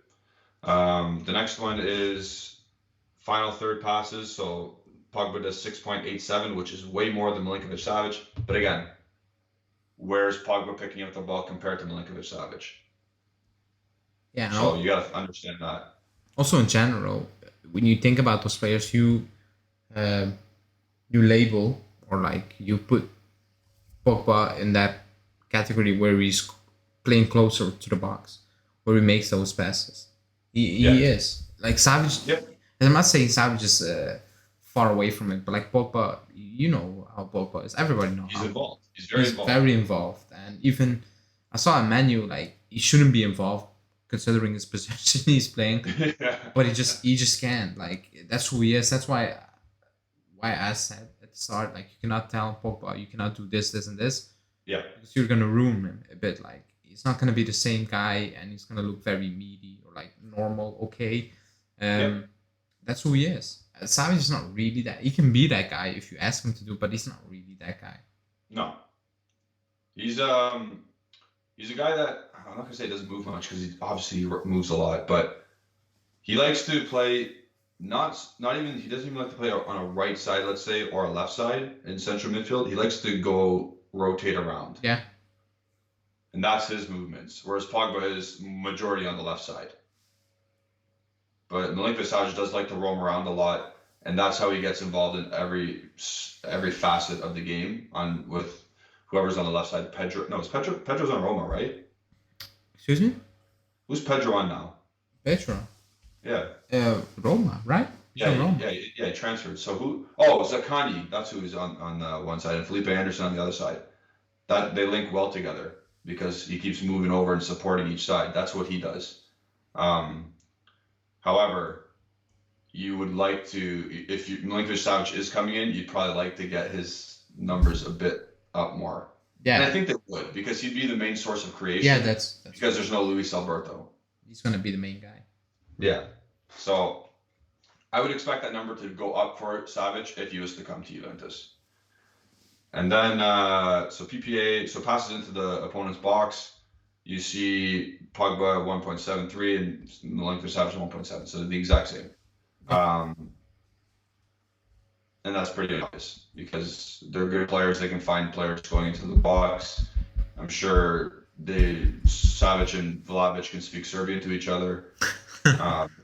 The next one is final third passes. So, Pogba does 6.87, which is way more than Milinkovic Savic. But again, where's Pogba picking up the ball compared to Milinkovic Savic? Yeah. So you got to understand that. Also, in general, when you think about those players, you label or like you put Pogba in that category where he's playing closer to the box, where he makes those passes. He is like Savic. Yep. I'm not saying Savic is far away from it, but like Pogba, you know how Pogba is. Everybody knows. He's involved. He's very involved, and even I saw a Manu like he shouldn't be involved considering his position he's playing, but he just can't. Like that's who he is. That's why I said at the start, like you cannot tell Pogba you cannot do this, and this. Yeah. Because you're gonna ruin him a bit. Like he's not gonna be the same guy, and he's gonna look very meaty or like normal, okay. That's who he is. Savic is not really that. He can be that guy if you ask him to do, but he's not really that guy. No. He's a guy that I'm not gonna say doesn't move much because he obviously moves a lot, but he likes to play not even he doesn't even like to play on a right side, let's say, or a left side in central midfield. He likes to go rotate around. Yeah. And that's his movements. Whereas Pogba is majority on the left side. But Milinkovic Savic does like to roam around a lot, and that's how he gets involved in every facet of the game with whoever's on the left side. Pedro's on Roma, right? Excuse me? Who's Pedro on now? Pedro. Yeah. Roma, right? Yeah, he transferred. So who? Oh, Zaccagni. That's who is on one side, and Felipe Anderson on the other side. That they link well together because he keeps moving over and supporting each side. That's what he does. However, you would like to, if Milinkovic Savic is coming in, you'd probably like to get his numbers a bit up more. Yeah. And I think they would because he'd be the main source of creation. Yeah, that's because there's no Luis Alberto. He's gonna be the main guy. Yeah. So I would expect that number to go up for Savic if he was to come to Juventus. And then so PPA, so passes into the opponent's box. You see Pogba 1.73 and Milinkovic Savic 1.7, so the exact same. And that's pretty obvious because they're good players. They can find players going into the box. I'm sure Savic and Vlahovic can speak Serbian to each other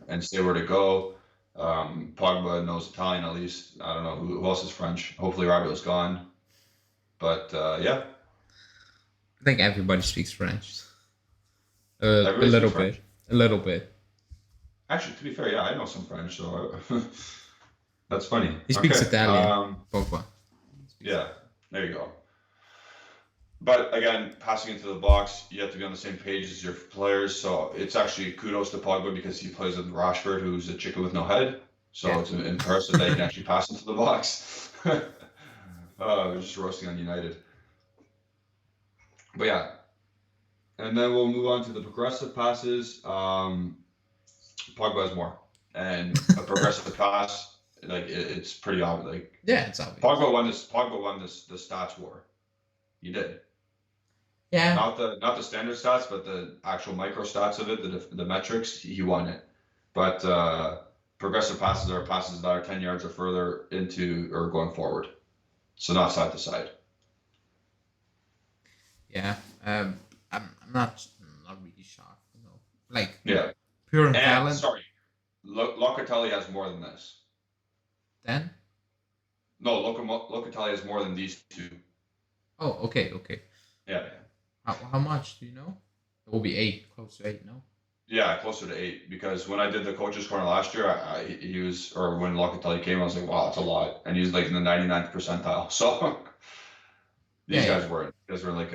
and say where to go. Pogba knows Italian at least. I don't know who else is French. Hopefully Rabiot's gone. But yeah. I think everybody speaks French. A little bit. Actually, to be fair, yeah, I know some French, so that's funny. He speaks Italian. Pogba. Yeah, there you go. But again, passing into the box, you have to be on the same page as your players. So it's actually kudos to Pogba because he plays with Rashford, who's a chicken with no head. So it's impressive that he can actually pass into the box. We're just roasting on United. But yeah. And then we'll move on to the progressive passes. Pogba has more. And a progressive pass, like it's pretty obvious. Like it's obvious. Pogba won the stats war. He did. Yeah. Not the standard stats, but the actual micro stats of it, the metrics. He won it. But progressive passes are passes that are 10 yards or further into or going forward, so not side to side. Yeah. I'm not really shocked. Like pure talent. Sorry, Locatelli has more than this. Then? No, Locatelli has more than these two. Oh, okay. Yeah. How much do you know? It will be 8, close to 8, no? Yeah, closer to 8, because when I did the coaches corner last year, he was, or when Locatelli came, I was like, wow, that's a lot, and he was like in the 99th percentile. So these guys were like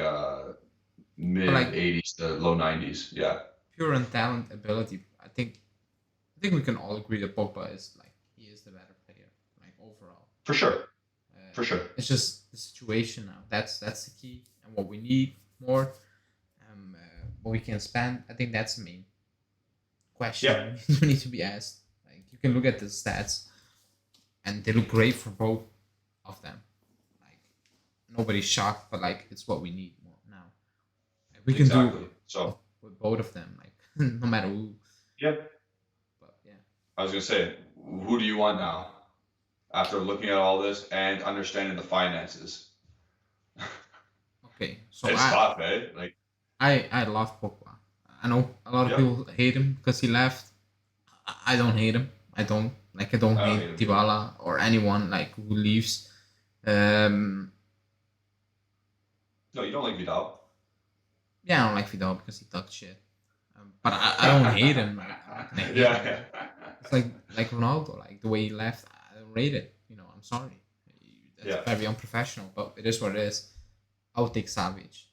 mid 80s to low 90s. Yeah. Pure and talent, ability. I think we can all agree that Pogba is he is the better player, overall. For sure. It's just the situation now. That's the key, and what we need more. What we can spend. I think that's the main question you need to be asked. You can look at the stats, and they look great for both of them. Nobody's shocked, but it's what we need more now. We can do so with both of them, no matter who. Yeah. But yeah. I was gonna say, who do you want now? After looking at all this and understanding the finances. Okay, so it's tough, eh? I love Pogba. I know a lot of people hate him because he left. I don't hate him. I don't hate Dybala or anyone who leaves. No, you don't like Vidal. Yeah, I don't like Vidal because he talks shit. But I don't hate him. It's like Ronaldo, the way he left. I don't rate it. I'm sorry. That's very unprofessional, but it is what it is. I would take Savic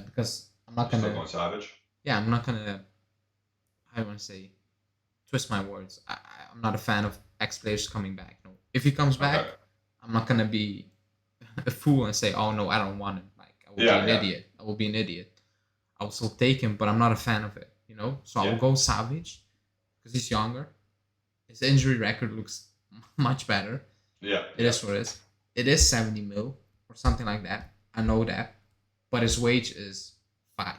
because I'm not gonna. Still going Savage? Yeah, I'm not gonna. I want to say, twist my words. I'm not a fan of ex-players coming back. No, if he comes back, I'm not gonna be a fool and say, "Oh no, I don't want him." I will be an idiot. I will be an idiot. I will still take him, but I'm not a fan of it. So I will go Savic because he's younger. His injury record looks much better. Yeah, it is what it is. It is 70 mil or something like that. I know that, but his wage is 5.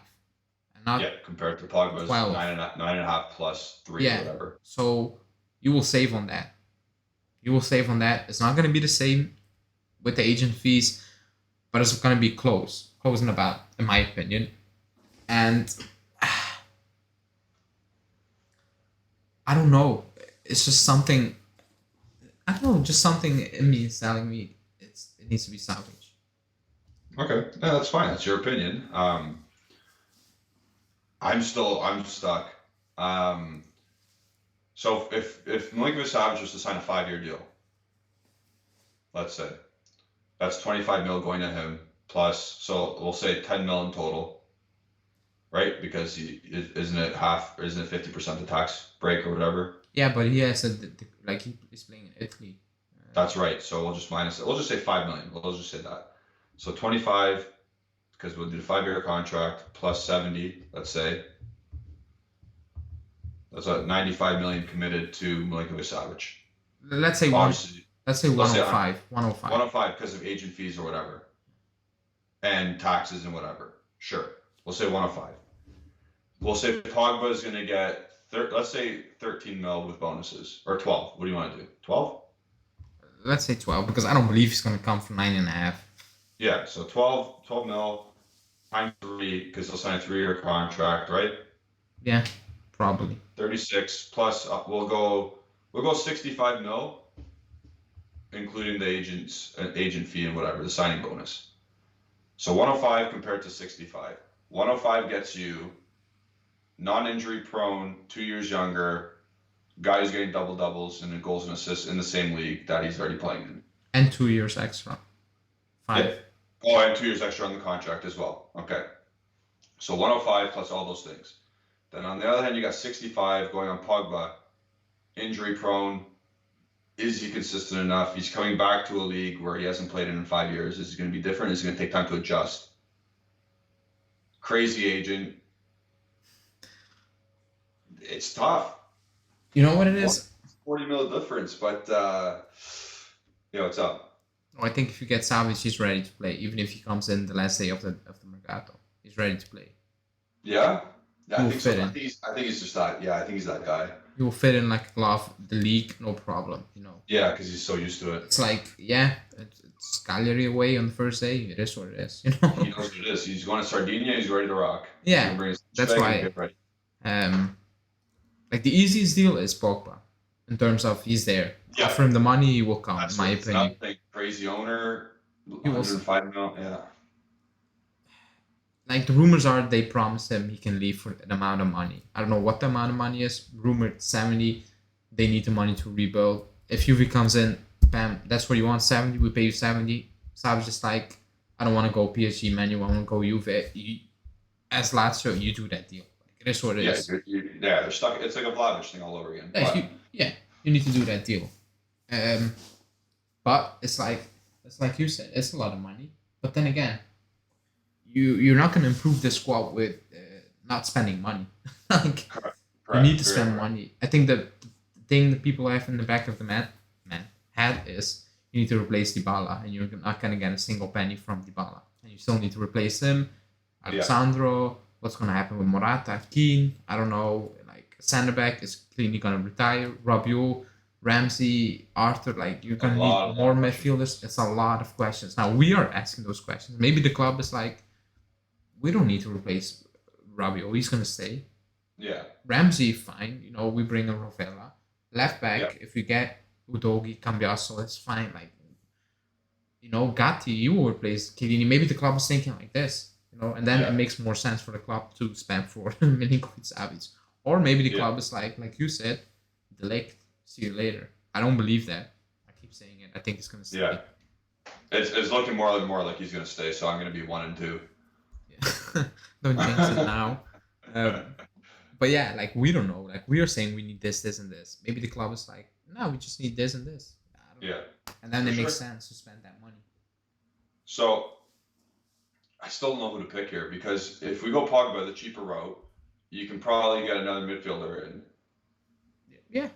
Compared to Pogba's 12. 9.5 plus 3 or whatever. So you will save on that. It's not going to be the same with the agent fees, but it's going to be close and about, in my opinion. And I don't know. It's just something. I don't know. Just something in me is telling me it needs to be Savage. Okay, yeah, that's fine. That's your opinion. I'm stuck. So if MILINKOVIC SAVIC was to sign a 5-year deal, let's say, that's 25 mil going to him plus, so we'll say 10 mil in total, right? Because isn't it 50% the tax break or whatever? Yeah, but he has he's playing in Italy. That's right. So we'll just minus it. We'll just say 5 million. We'll just say that. So 25, because we'll do the 5-year contract plus 70, let's say. That's 95 million committed to MILINKOVIC SAVIC. Let's say 105. 105 because of agent fees or whatever. And taxes and whatever. Sure. We'll say 105. We'll say Pogba is going to get, let's say 13 mil with bonuses. Or 12. What do you want to do? 12? Let's say 12 because I don't believe he's going to come from 9.5. Yeah, so 12 mil times 3 because he'll sign a 3-year contract, right? Yeah, probably. 36 plus we'll go 65 mil, including the agent fee and whatever, the signing bonus. So 105 compared to 65. 105 gets you non-injury prone, 2 years younger, guy who's getting double doubles and goals and assists in the same league that he's already playing in. And 2 years extra. 5. Oh, and 2 years extra on the contract as well. Okay. So 105 plus all those things. Then on the other hand, you got 65 going on Pogba, injury prone. Is he consistent enough? He's coming back to a league where he hasn't played in 5 years. Is he going to be different? Is he going to take time to adjust? Crazy agent. It's tough. You know what it is? 40 mil difference, but what's up? Oh, I think if you get Savic, he's ready to play. Even if he comes in the last day of the Mercato, he's ready to play. Yeah, He I will think so. fit I in. think he's just that. Yeah, I think he's that guy. He will fit in like a glove. The league, no problem. Yeah, because he's so used to it. It's like, yeah, it's Cagliari away on the first day. It is what it is. He knows what it is. He's going to Sardinia. He's ready to rock. Yeah, that's why. Get ready. Like the easiest deal is Pogba, in terms of he's there. Yeah. Offer him the money, he will come. That's in my opinion. Nothing. Crazy owner. He will. 105 mil. Yeah. Like the rumors are, they promise him he can leave for an amount of money. I don't know what the amount of money is. Rumored 70. They need the money to rebuild. If Juve comes in, bam, that's what you want. 70. We pay you 70. Savage is like, I don't want to go PSG, Manu. I want to go Juve. As Lazio, you do that deal. Like, it is what it is. Yeah, they're stuck. It's like a Vlahovic thing all over again. You need to do that deal. But it's like you said, it's a lot of money. But then again, you're not going to improve the squad with not spending money. Like, Correct. You need to spend money. I think the thing that people have in the back of the head is you need to replace Dybala, and you're not going to get a single penny from Dybala, and you still need to replace him. Alessandro, what's going to happen with Morata, Keane? I don't know. Like center back is clearly going to retire. Rabiot, Ramsey, Arthur. Like you're going to need more midfielders. It's a lot of questions. Now we are asking those questions. Maybe the club is like, we don't need to replace Rabiot. He's going to stay. Yeah. Ramsey, fine. We bring a Rovella. Left back, if we get Udogi, Cambiasso, that's fine. Like, Gatti, you will replace Chiellini. Maybe the club is thinking like this, and then it makes more sense for the club to spend for Milinkovic Savic. Or maybe the club is like you said, Delict, see you later. I don't believe that. I keep saying it. I think it's going to stay. Yeah. It's looking more and more like he's going to stay, so I'm going to be 1 and 2. Yeah. Don't jinx it now. But yeah, like we don't know. Like we are saying we need this, this, and this. Maybe the club is like, no, we just need this and this. Yeah. And then it makes sense to spend that money. So I still don't know who to pick here, because if we go Pogba, the cheaper route, you can probably get another midfielder in. Yeah.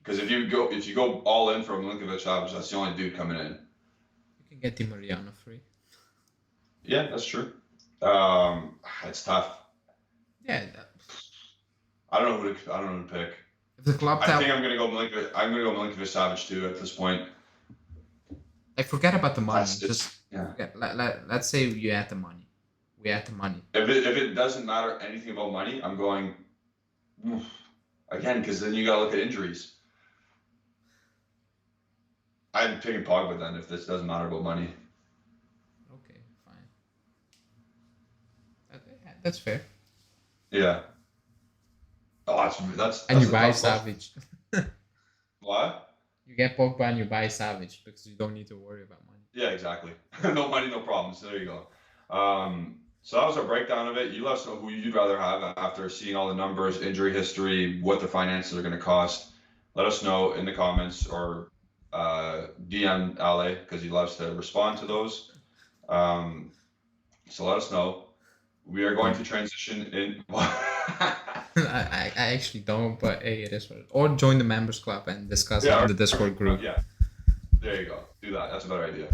Because if you go all in for MILINKOVIC SAVIC, that's the only dude coming in. You can get Di Maria on free. Yeah, that's true. It's tough. Yeah. I don't know who to pick. If the club, I think I'm gonna go MILINKOVIc SAVIC too at this point. Like forget about the money. Yeah. Let's say you add the money. We add the money. If it doesn't matter anything about money, I'm going again, because then you gotta look at injuries. I'm picking Pogba then if this doesn't matter about money. Okay, fine. That's fair. Yeah. Oh, that's and you buy Savic. What? You get Pogba and you buy Savic because you don't need to worry about money. Yeah, exactly. No money, no problems. There you go. So that was our breakdown of it. You let us know who you'd rather have after seeing all the numbers, injury history, what the finances are going to cost. Let us know in the comments or DM Ale because he loves to respond to those. So let us know. We are going to transition in. I actually don't, but hey, it is what it is. Or join the members club and discuss it in the Discord group. Yeah, there you go. Do that. That's a better idea.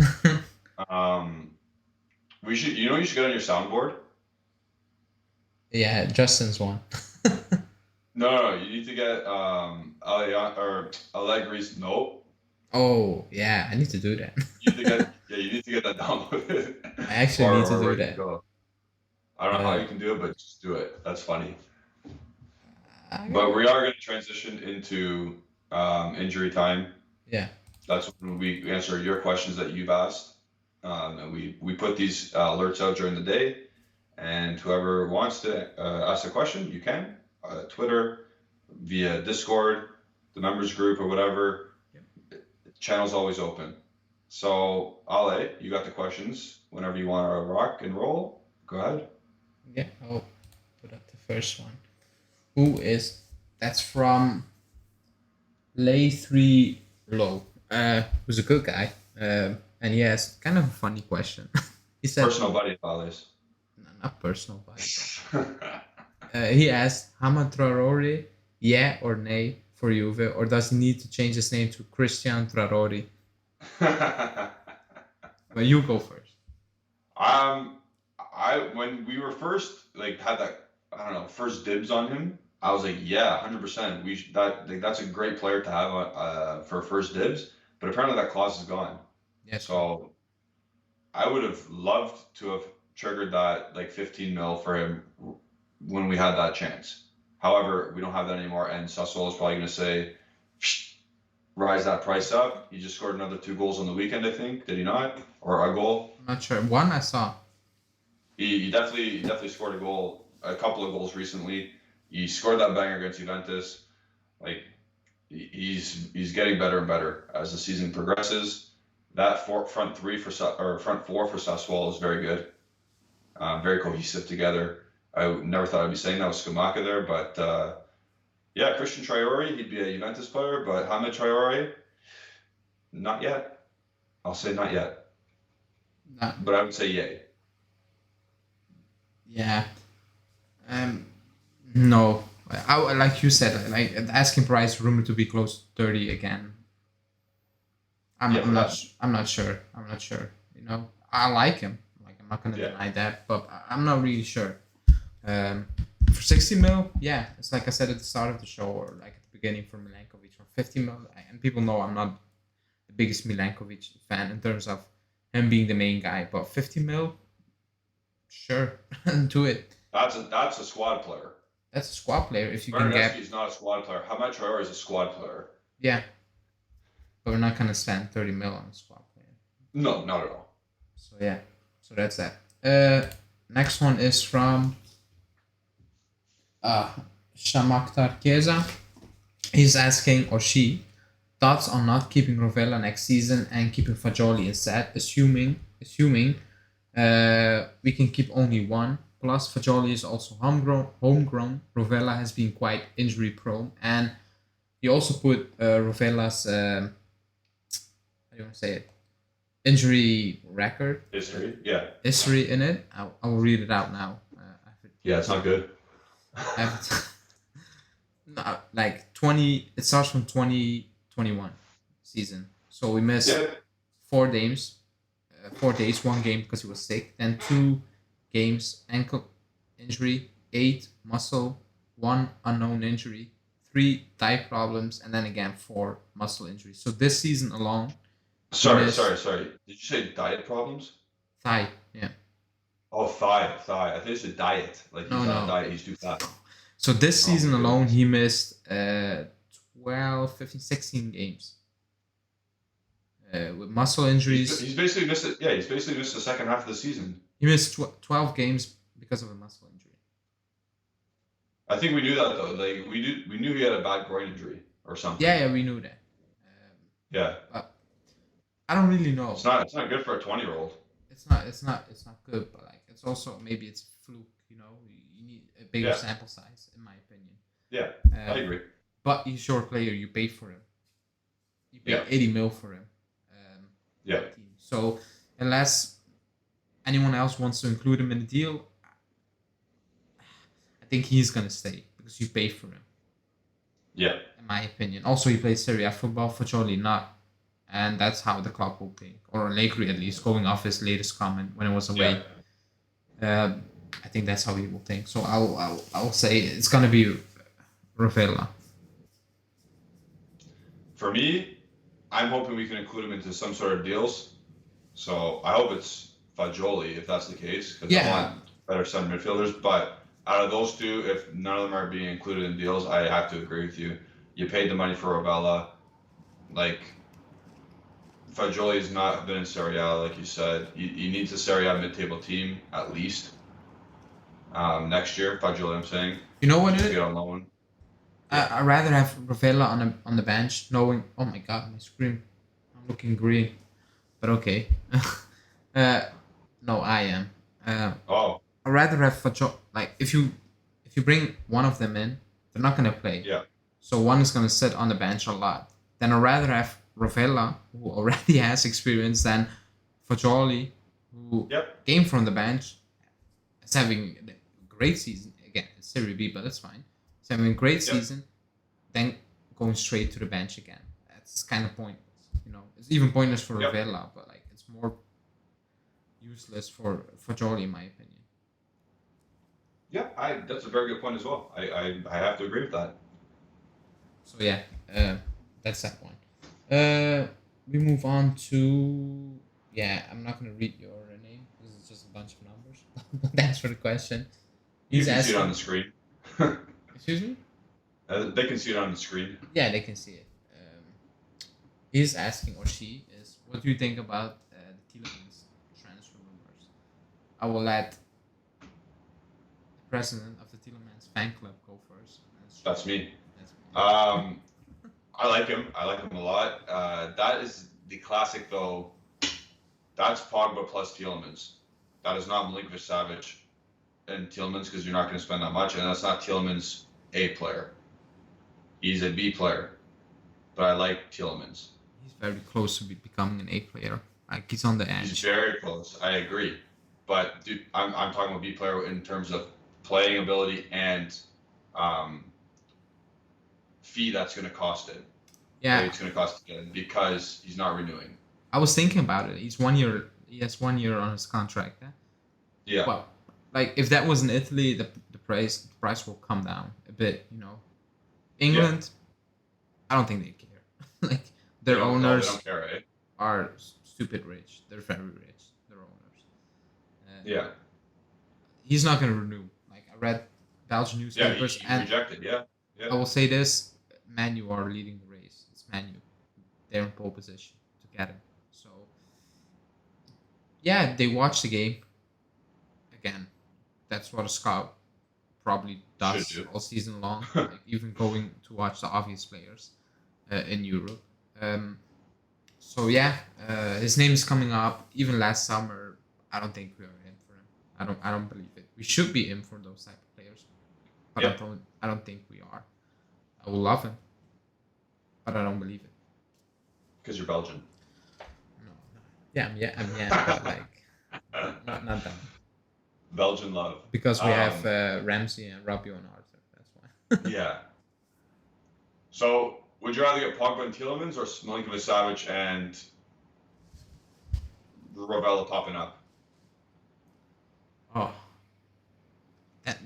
You should get on your soundboard. Yeah, Justin's one. No. You need to get Allegri's. Nope. Oh yeah, I need to do that. You need to get that downloaded. I actually need to do that. I don't know how you can do it, but just do it. That's funny. But we are going to transition into injury time. Yeah. That's when we answer your questions that you've asked. And we put these alerts out during the day. And whoever wants to ask a question, you can. Twitter, via Discord, the members group or whatever. Yep. The channel's always open. So, Ale, you got the questions. Whenever you want to rock and roll, go ahead. Yeah, I'll put up the first one. Who is that's from Lay 3 Low. Who's a good guy. And he has kind of a funny question. He said, Personal buddy, Ale's. no, not personal, but he asked, Hamad Traore, yeah or nay for Juve, or does he need to change his name to Christian Traore? Well, you go first. When we were first had that, I don't know, first dibs on him, I was like, yeah, 100%. That's a great player to have for first dibs. But apparently that clause is gone. Yes. So I would have loved to have triggered that 15 mil for him when we had that chance. However, we don't have that anymore, and Sassuolo is probably going to say, rise that price up. He just scored another 2 goals on the weekend, I think. Did he not? Or a goal? I'm not sure. One I saw. He definitely scored a couple of goals recently. He scored that banger against Juventus. He's getting better and better as the season progresses. That front four for Sassuolo is very good. Very cohesive together. I never thought I'd be saying that with Scamacca there, but yeah, Christian Traore, he'd be a Juventus player, but Hamid Traore, not yet. I'll say not yet. But I would say yay. Yeah. No. Like you said, the asking price rumored to be close to 30 again. I'm not sure. You know, I like him. I'm not gonna deny that, but I'm not really sure. For 60 mil, yeah, it's like I said at the start of the show, or at the beginning for Milankovic. For 50 mil, and people know I'm not the biggest Milankovic fan in terms of him being the main guy, but 50 mil, sure, do it. That's a squad player. That's a squad player. If you can get. He's not a squad player. Hamid Traore is a squad player. Yeah, but we're not gonna spend 30 mil on a squad player. No, not at all. So yeah, so that's that. Next one is from Shamaktar Chiesa. He's asking, or she, thoughts on not keeping Rovella next season and keeping Fagioli instead, assuming we can keep only one. Plus, Fagioli is also homegrown. Rovella has been quite injury prone, and he also put Rovella's how do you want to say it? Injury record. History in it. I will read it out now. Yeah, it's not good. No, 20. It starts from 2021 season. So we missed 4 games, 4 days, 1 game because he was sick. Then 2 games, ankle injury, 8 muscle, 1 unknown injury, 3 thigh problems, and then again 4 muscle injuries. So this season alone. Sorry. Did you say diet problems? Thigh, yeah. Oh, thigh. I think it's a diet. He's on a diet, he's too fat. So this season alone, he missed 12, 15, 16 games. With muscle injuries. He's basically missed it. Yeah, he's basically missed the second half of the season. He missed 12 games because of a muscle injury. I think we knew that though. We knew he had a bad groin injury or something. Yeah, we knew that. Yeah. But I don't really know. It's not good for a 20-year-old. It's not good, but it's also maybe it's a fluke. You know, you need a bigger sample size, in my opinion. Yeah, I agree. But he's your player. You paid for him. You paid 80 mil for him. So unless anyone else wants to include him in the deal, I think he's gonna stay because you paid for him. Yeah. In my opinion. Also, he played Serie A football. Fagioli not, and that's how the club will think, or Allegri at least, going off his latest comment when it was away. Yeah. I think that's how he will think. So I'll say it's gonna be Rovella. For me, I'm hoping we can include him into some sort of deals. So I hope it's Fagioli if that's the case, because I want better center midfielders. But out of those two, if none of them are being included in deals, I have to agree with you. You paid the money for Rovella. Fagioli's not been in Serie A, like you said. He needs a Serie A mid-table team at least next year. Fagioli, I'm saying. You know what it is? Get on loan. I'd rather have Rovella on the bench, knowing. Oh my God, my screen! I'm looking green. but okay. uh, no, I am. Oh, I'd rather have like if you bring one of them in, they're not gonna play. yeah. So one is gonna sit on the bench a lot. Then I'd rather have Rovella, who already has experience, than Fajoli, who Yep. came from the bench, is having a great season. Again, it's Serie B, but that's fine. He's having a great Yep. season, then going straight to the bench again. That's kind of pointless. It's even pointless for Yep. Rovella, but like it's more useless for Fajoli, in my opinion. Yeah, that's a very good point as well. I have to agree with that. So yeah, that's that one. We move on to I'm not gonna read your name because it's just a bunch of numbers. Thanks for the question. You He's can see it asking. on the screen. Excuse me. They can see it on the screen. Yeah, they can see it. He's asking, or she is, what do you think about the Tielemans transfer rumors? I will let the president of the Tielemans fan club go first. That's me. That's me. I like him. I like him a lot. That is the classic, though. That's Pogba plus Tielemans. That is not Milinkovic Savic and Tielemans because you're not going to spend that much, and that's not Tielemans A player. He's a B player, but I like Tielemans. He's very close to becoming an A player. Like he's on the edge. He's very close. I agree, but dude, I'm talking about B player in terms of playing ability and fee that's going to cost it. Yeah, It's going to cost it because he's not renewing. I was thinking about it. He's 1 year. He has 1 year on his contract. Yeah. Well, like if that was in Italy, the price will come down a bit. England, I don't think they care. Like their owners They don't care, right? are stupid rich. They're very rich. Their owners. Yeah. He's not gonna renew. Like I read Belgian Yeah, newspapers, he and rejected. Yeah. I will say this: Man U are leading the race. It's Man U. They're in pole position to get him. So yeah, they watch the game. Again, that's what a scout probably does Should do. all season long. Like even going to watch the obvious players in Europe. So yeah, his name is coming up. Even last summer, I don't think we are in for him. I don't believe it. We should be in for those type of players, but Yeah. I don't think we are. I will love him, but I don't believe it. Because you're Belgian. No. Yeah, but like not that. Belgian love. Because we have Ramsey and Rabiot and Arthur. That's why. Yeah. So, would you rather get Pogba and Tielemans or Milinkovic Savic and Rovella popping up? Oh.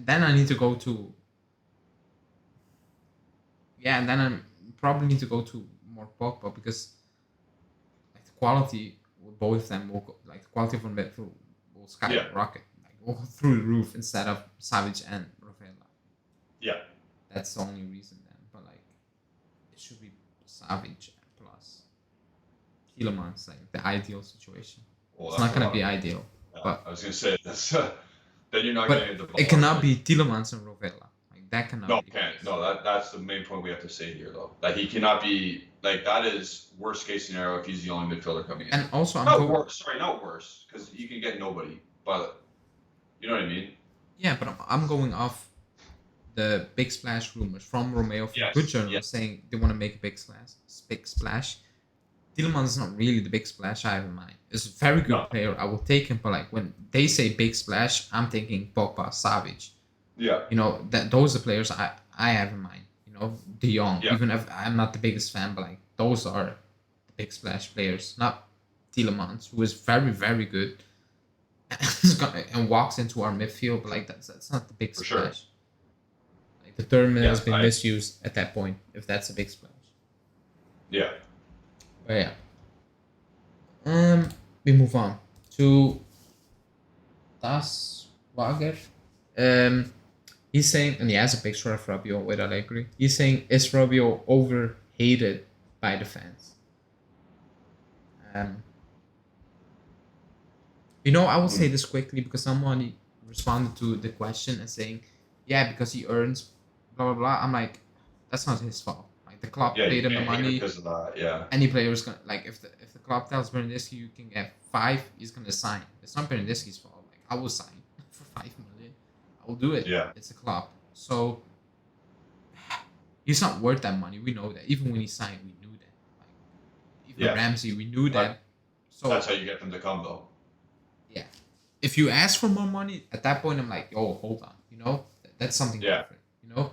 Then I need to go to. Yeah, and then I probably need to go to more Pogba because like the quality with both of them will go, like the quality from midfield will skyrocket. Like will go through the roof instead of Savic and Rovella. Yeah. That's the only reason then. But like it should be Savic plus Tielemans, like the ideal situation. Well, It's not gonna be ideal. But I was gonna say that's then you're not but getting the ball. it cannot be Tielemans and Rovella. Like that cannot No, be. can't. No, that's the main point we have to say here, though. That he cannot be like that is worst case scenario if he's the only midfielder coming in. And also, Not worse. Sorry, not worse, because you can get nobody. But you know what I mean? Yeah, but I'm going off the big splash rumors from Romeo, from Yes, good journalists yes. saying they want to make a big splash. Tielemans is not really the big splash I have in mind. It's a very good No. player. I will take him, but like when they say big splash, I'm thinking Pogba, Savic. Yeah. That those are the players I have in mind. De Jong. Yeah. Even if I'm not the biggest fan, but like those are the big splash players, not Tielemans, who is very very good and walks into our midfield. But like that's not the big For sure. splash. Like the term Yeah, has been misused at that point. If that's a big splash. Yeah. But yeah. We move on to Das Wager. He's saying, and he has a picture of Rabiot with Allegri. He's saying, is Rabiot overhated by the fans? I will say this quickly because someone responded to the question and saying, yeah, because he earns blah blah blah. I'm like, that's not his fault. Like Like the club Yeah, paid you him the can't hate him money. because of that. Yeah. Any player is gonna like if the club tells Bernardeschi you can get 5, he's gonna sign. It's not Bernardeschi's fault. Like I will sign for 5 million. I will do it. Yeah. It's a club. So he's not worth that money. We know that. Even when he signed, we knew that. Like even Yeah. Ramsey, we knew that. So That's how you get them to come, though. yeah. If you ask for more money, at that point I'm like, yo, hold on. You know? That's something different. You know?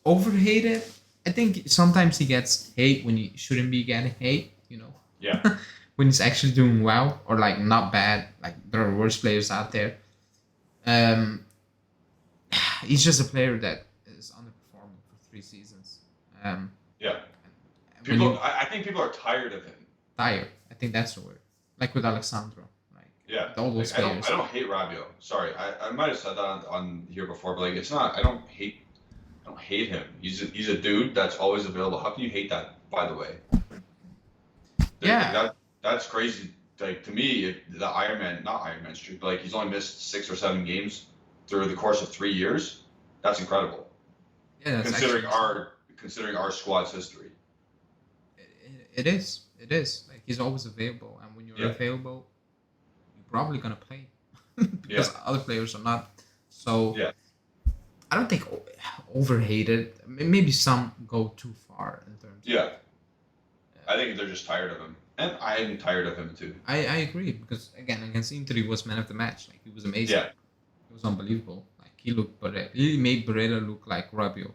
Overhated. I think sometimes he gets hate when he shouldn't be getting hate, you know? Yeah. When he's actually doing well or like not bad. Like there are worse players out there. He's just a player that is underperforming for 3 seasons. Yeah. When I think people are tired of him. tired. I think that's the word. Like with Alexandro. Like Yeah. with all those Like, players. I don't hate Rabiot. Sorry, I might have said that on here before, but like it's not. I don't hate him. He's a dude that's always available. How can you hate that? By the way. Yeah. Like, that's crazy. Like to me, the not Iron Man streak, but like he's only missed 6 or 7 games through the course of 3 years. That's incredible. Yeah, that's Considering our squad's history. It is. It is. Like he's always available, and when you're available, you're probably gonna play because other players are not. So I don't think overhated. Maybe some go too far in terms. Yeah. I think they're just tired of him, and I am tired of him too. I agree because again against Inter he was man of the match. Like he was amazing. Yeah. It was unbelievable. Like he made Barrera look like Rabiot.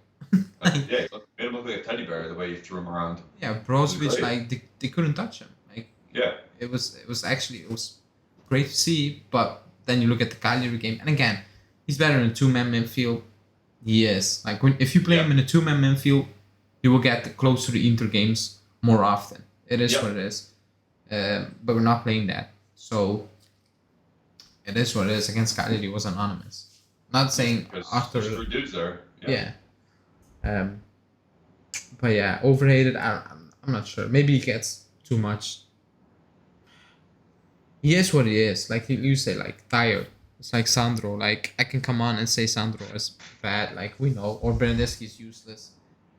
Yeah, he made him look like a teddy bear the way he threw him around. Yeah, Brozovic, like they couldn't touch him. Like it was great to see. But then you look at the Cagliari game, and again, he's better in a 2-man midfield. He is like if you play him in a 2-man midfield, you will get close to the Inter games more often. It is what it is. But we're not playing that, so it is what it is. Against Cagliari, it was anonymous. Not saying after. There's 3 dudes there. Yeah. But yeah, overrated. I'm not sure. Maybe he gets too much. He is what he is. Like you say, like tired. It's like Sandro. Like I can come on and say Sandro is bad. Like we know, or Bernardeschi is useless.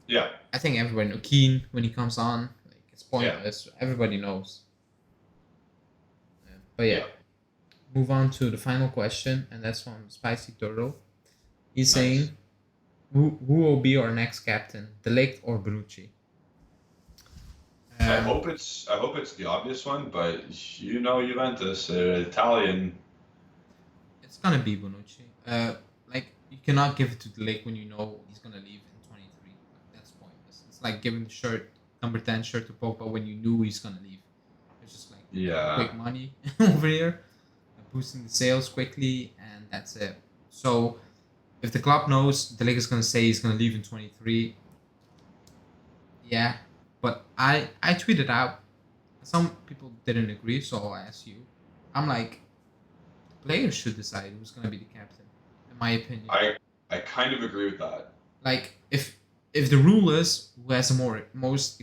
Yeah. I think everybody knows. Keane when he comes on, like it's pointless. Everybody knows. But move on to the final question, and that's from Spicy Turtle. He's saying, who will be our next captain, De Ligt or Bonucci? I hope it's the obvious one, but you know Juventus, Italian. It's gonna be Bonucci. Like you cannot give it to De Ligt when you know he's gonna leave in 23. Like, that's pointless. It's like giving the shirt, number 10 shirt to Pogba when you knew he's gonna leave. It's just like quick money over here, boosting the sales quickly, and that's it. So if the club knows De Ligt is gonna say he's gonna leave in 23, yeah. But I tweeted out. Some people didn't agree, so I'll ask you. I'm like, the players should decide who's gonna be the captain. In my opinion, I kind of agree with that. like if the rule is who has the most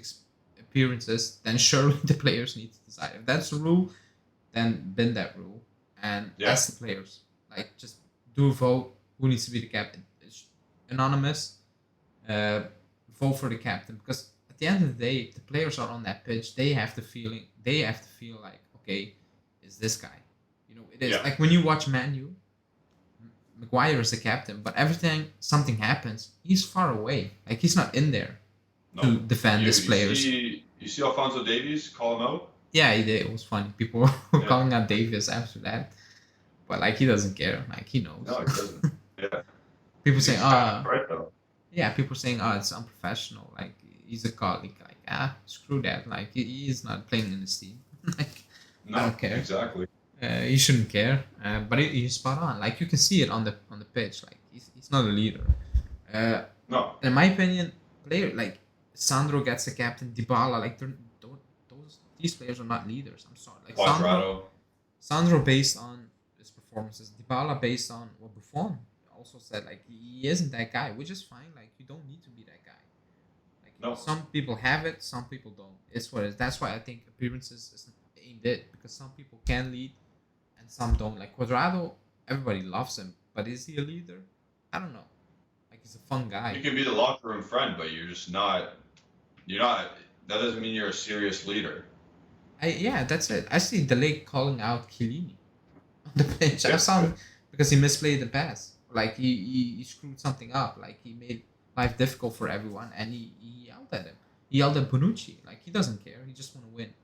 appearances, then surely the players need to decide. If that's the rule, then bend that rule and ask the players. Like just do a vote. Who needs to be the captain? It's anonymous. Vote for the captain because at the end of the day, if the players are on that pitch, they have to feel like, okay, it's this guy. You know, it is like when you watch Man U, Maguire is the captain, but something happens, he's far away. Like he's not in there to defend his players. You see Alphonso Davies call him out? Yeah, he did. It was funny. People were calling out Davies after that, but like he doesn't care. Like he knows. No, he doesn't. Yeah. People saying, right though. Yeah, people saying, it's unprofessional. Like he's a colleague. Like screw that. Like he's not playing in his team. Like I don't care. Exactly. You shouldn't care. But he's spot on. Like you can see it on the pitch. Like he's not a leader. No. In my opinion, like Sandro gets the captain. Dybala, like these players are not leaders. I'm sorry. Like Sandro based on his performances. Dybala based on what Buffon also said. Like he isn't that guy, which is fine. Like you don't need to be that guy. Like some people have it, some people don't. It's what it is. That's why I think appearances ain't it, because some people can lead and some don't. Like Quadrado, everybody loves him, but is he a leader? I don't know. Like he's a fun guy. You can be the locker room friend, but you're just not you're not. That doesn't mean you're a serious leader. Yeah, that's it. I see Delay calling out Chiellini on the bench. I Yeah, saw him because he misplayed the pass. Like he screwed something up. Like he made life difficult for everyone, and he yelled at him. He yelled at Bonucci. Like he doesn't care. He just want to win.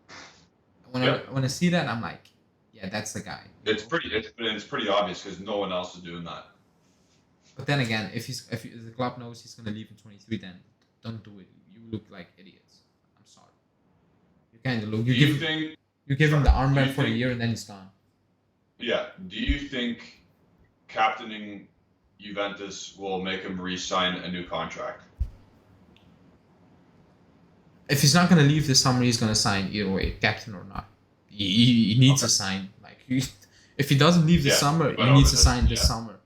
yeah. When I see that, I'm like, yeah, that's the guy. It's pretty obvious because no one else is doing that. But then again, if the club knows he's gonna leave in 23, then don't do it. You look like idiots. I'm sorry. You kind of look. You give him the armband for a year and then he's gone. Yeah. Do you think captaining Juventus will make him re-sign a new contract? If he's not gonna leave this summer, he's gonna sign either way, captain or not. He needs to sign. Like if he doesn't leave this summer, he needs to sign this summer.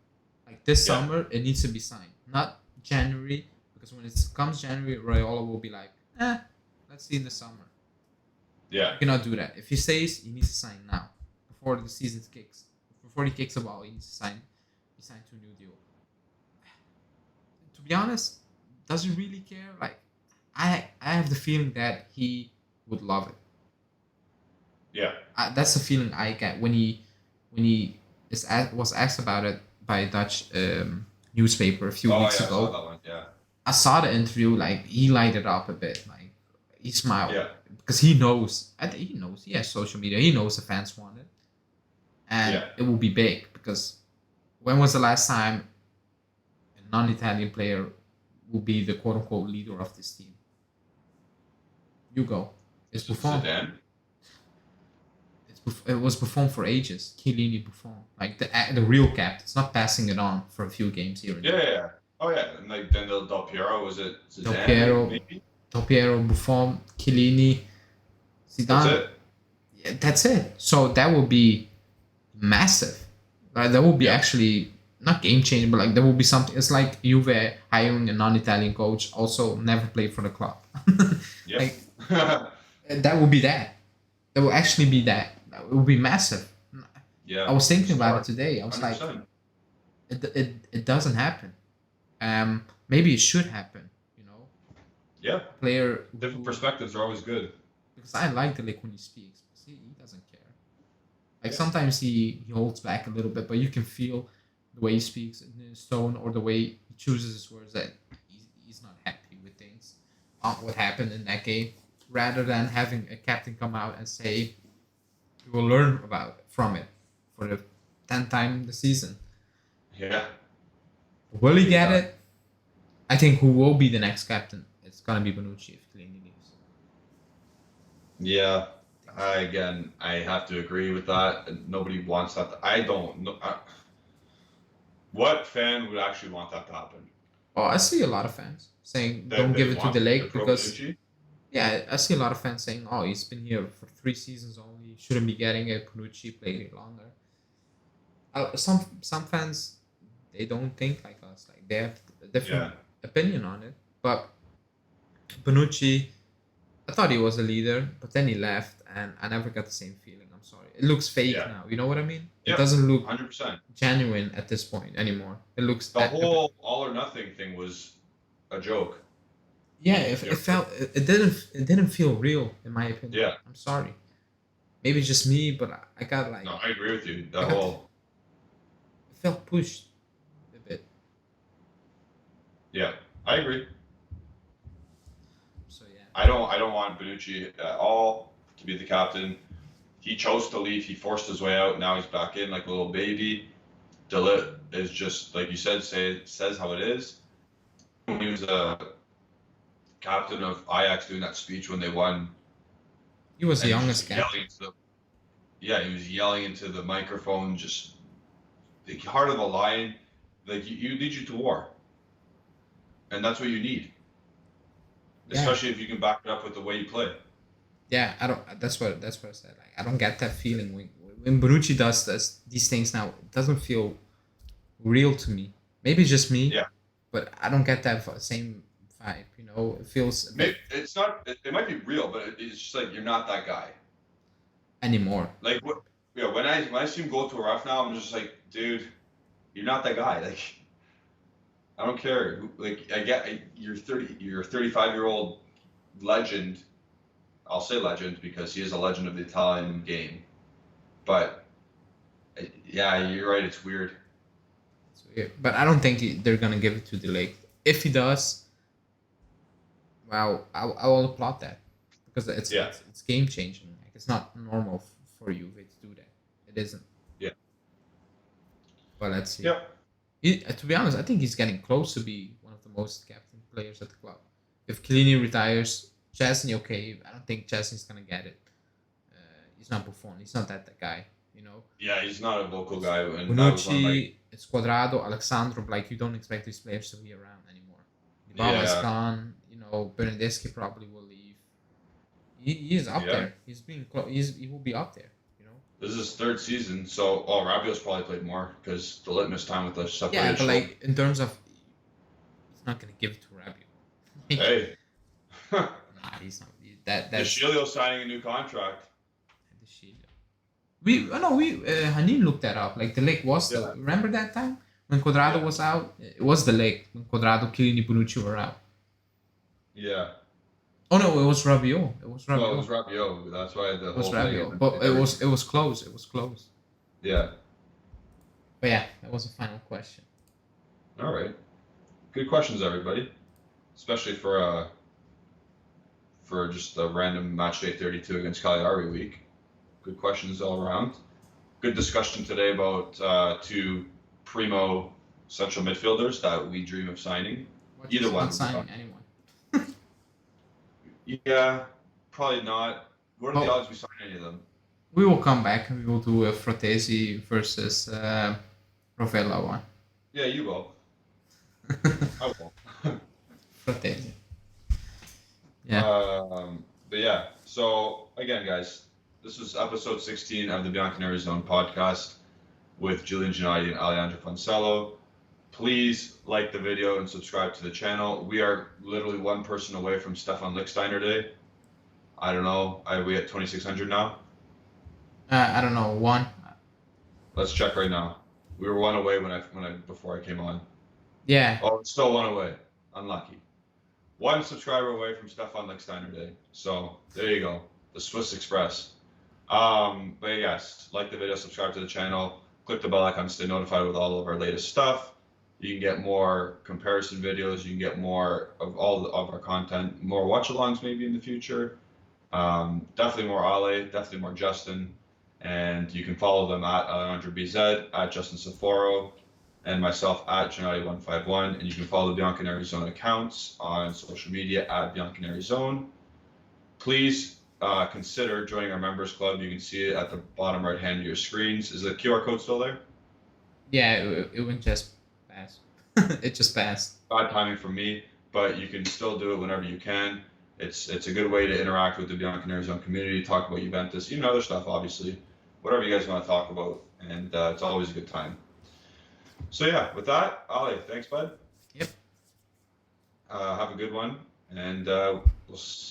Like this summer, it needs to be signed, not January, because when it comes January, Raiola will be like, let's see in the summer. Yeah. You cannot do that. If he says he needs to sign now, before the season kicks, before he kicks the ball, he needs to sign. He signed to a new deal. To be honest, does he really care? Like, I have the feeling that he would love it. Yeah. That's the feeling I get when he was asked about it by a Dutch newspaper a few weeks ago. I saw that one. Yeah. I saw the interview. Like he lighted up a bit. Like he smiled. Yeah. Because he knows. I think he knows. He has social media. He knows the fans want it, and it will be big. Because when was the last time a non-Italian player will be the quote-unquote leader of this team? You go. It's Buffon. Zidane? It was Buffon for ages. Chiellini, Buffon, like the real captain. It's not passing it on for a few games here and there. Yeah. Oh yeah, and like then Del Piero, was it Zidane? Del Piero, Buffon, Chiellini, Zidane. That's it. Yeah, that's it. So that will be massive. That will be actually not game changing, but like there will be something. It's like Juve hiring a non-Italian coach, also never played for the club. Yeah. Like that will be that. That will actually be that. It will be massive. Yeah. I was thinking about it today. I was 100%. like, it doesn't happen. Maybe it should happen. You know. Yeah. Player. Different perspectives are always good. Because I like the when he speaks. Because he doesn't care. Like sometimes he holds back a little bit, but you can feel the way he speaks in his tone or the way he chooses his words that he's not happy with things. What happened in that game, rather than having a captain come out and say, "We will learn from it for the 10th time this season." Yeah. Will he get it? I think who will be the next captain? It's gonna be Bonucci if Chiellini leaves. Yeah. I have to agree with that. Nobody wants that. I don't know. What fan would actually want that to happen? Oh, I see a lot of fans saying don't give it to the Lake because Bonucci? yeah, I see a lot of fans saying, "Oh, he's been here for 3 seasons only. Shouldn't be getting it. Bonucci played it longer." Some fans they don't think like us. Like they have a different opinion on it. But Bonucci, I thought he was a leader, but then he left, and I never got the same feeling. I'm sorry. It looks fake now. You know what I mean? Yeah. It doesn't look 100%. genuine at this point anymore. It looks the whole all or nothing thing was a joke. Yeah, it didn't feel real in my opinion. Yeah. I'm sorry. Maybe just me, but I got like No, I agree with you. It felt pushed a bit. Yeah, I agree. So yeah. I don't want Bonucci at all to be the captain. He chose to leave. He forced his way out. Now he's back in like a little baby. De Ligt is just like you said. Says how it is. When he was a captain of Ajax doing that speech when they won. He was the youngest captain. He was yelling into the microphone, just the heart of a lion. Like you lead you to war, and that's what you need. Especially if you can back it up with the way you play. Yeah, I don't. That's what I said. Like I don't get that feeling when Bonucci does these things now. It doesn't feel real to me. Maybe it's just me. Yeah. But I don't get that same vibe. You know, it feels. It's not. It might be real, but it's just like you're not that guy anymore. Like what? Yeah. When I see him go to a ref now, I'm just like, dude, you're not that guy. Like, I don't care. Like I get you're 30. You're a 35-year-old legend. I'll say legend because he is a legend of the Italian game. But yeah, you're right. It's weird. But I don't think they're gonna give it to De Ligt. If he does, well, I will applaud that because it's game changing. Like, it's not normal for Juve to do that. It isn't. Yeah. But let's see. Yeah. To be honest, I think he's getting close to be one of the most captain players at the club. If Chiellini retires, Chesney, okay. I don't think Chesney's gonna get it. He's not Buffon. He's not that guy. You know. Yeah, he's not a vocal guy. And Bonucci, Squadrado, Alexandro, like you don't expect these players to be around anymore. Dybala is gone. You know, Bernardeschi probably will leave. He is up there. He's being he will be up there. You know. This is his third season, so Rabiot's probably played more because the litmus time with the separation. Yeah, but like in terms of, he's not gonna give it to Rabiot. Hey. Nah, he's not. That's Deschilio signing a new contract. Hanin looked that up. Like the Ligt was remember that time when Quadrado was out? It was the Ligt when Quadrado, Chiellini, Bonucci were out. Yeah. Oh no, it was Rabiot. It was Rabiot. No, it was Rabiot. That's why the whole Rabiot. But it was close. It was close. Yeah. But yeah, that was a final question. All right. Good questions, everybody. Especially for just a random match day 32 against Cagliari week. Good questions all around. Good discussion today about two primo central midfielders that we dream of signing. Either one. Not signing anyone. Yeah, probably not. What are the odds we sign any of them? We will come back and we will do a Fratesi versus Rovella one. Yeah, you will. I will. Fratesi. Yeah. But yeah, so again, guys, this was episode 16 of the Bianconeri Zone podcast with Julian Gennady and Alejandro Fonsello. Please like the video and subscribe to the channel. We are literally one person away from Stefan Lichtsteiner Day. I don't know. Are we at 2,600 now? I don't know. One. Let's check right now. We were one away before I came on. Yeah. Oh, it's still one away. Unlucky. One subscriber away from Stefan Lichtsteiner Day. So there you go. The Swiss Express. But yes, like the video, subscribe to the channel, click the bell icon to stay notified with all of our latest stuff. You can get more comparison videos. You can get more of all of our content, more watch-alongs maybe in the future. Definitely more Ale, definitely more Justin. And you can follow them at Alejandro BZ, at Justin Saforo, and myself at Gennady151. And you can follow the Bianconeri Zone accounts on social media at Bianconeri Zone. Please consider joining our members club. You can see it at the bottom right hand of your screens. Is the QR code still there? Yeah, it went just pass. It just passed. Bad timing for me, but you can still do it whenever you can. It's a good way to interact with the Bianconeri Zone community, talk about Juventus, even other stuff, obviously. Whatever you guys want to talk about, and it's always a good time. So yeah, with that, Ali, thanks, bud. Yep. Have a good one, and I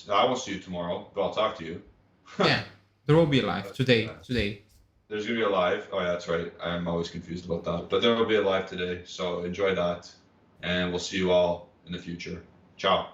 won't see you tomorrow, but I'll talk to you. Yeah, there will be a live today. There's gonna be a live. Oh yeah, that's right. I'm always confused about that, but there will be a live today. So enjoy that, and we'll see you all in the future. Ciao.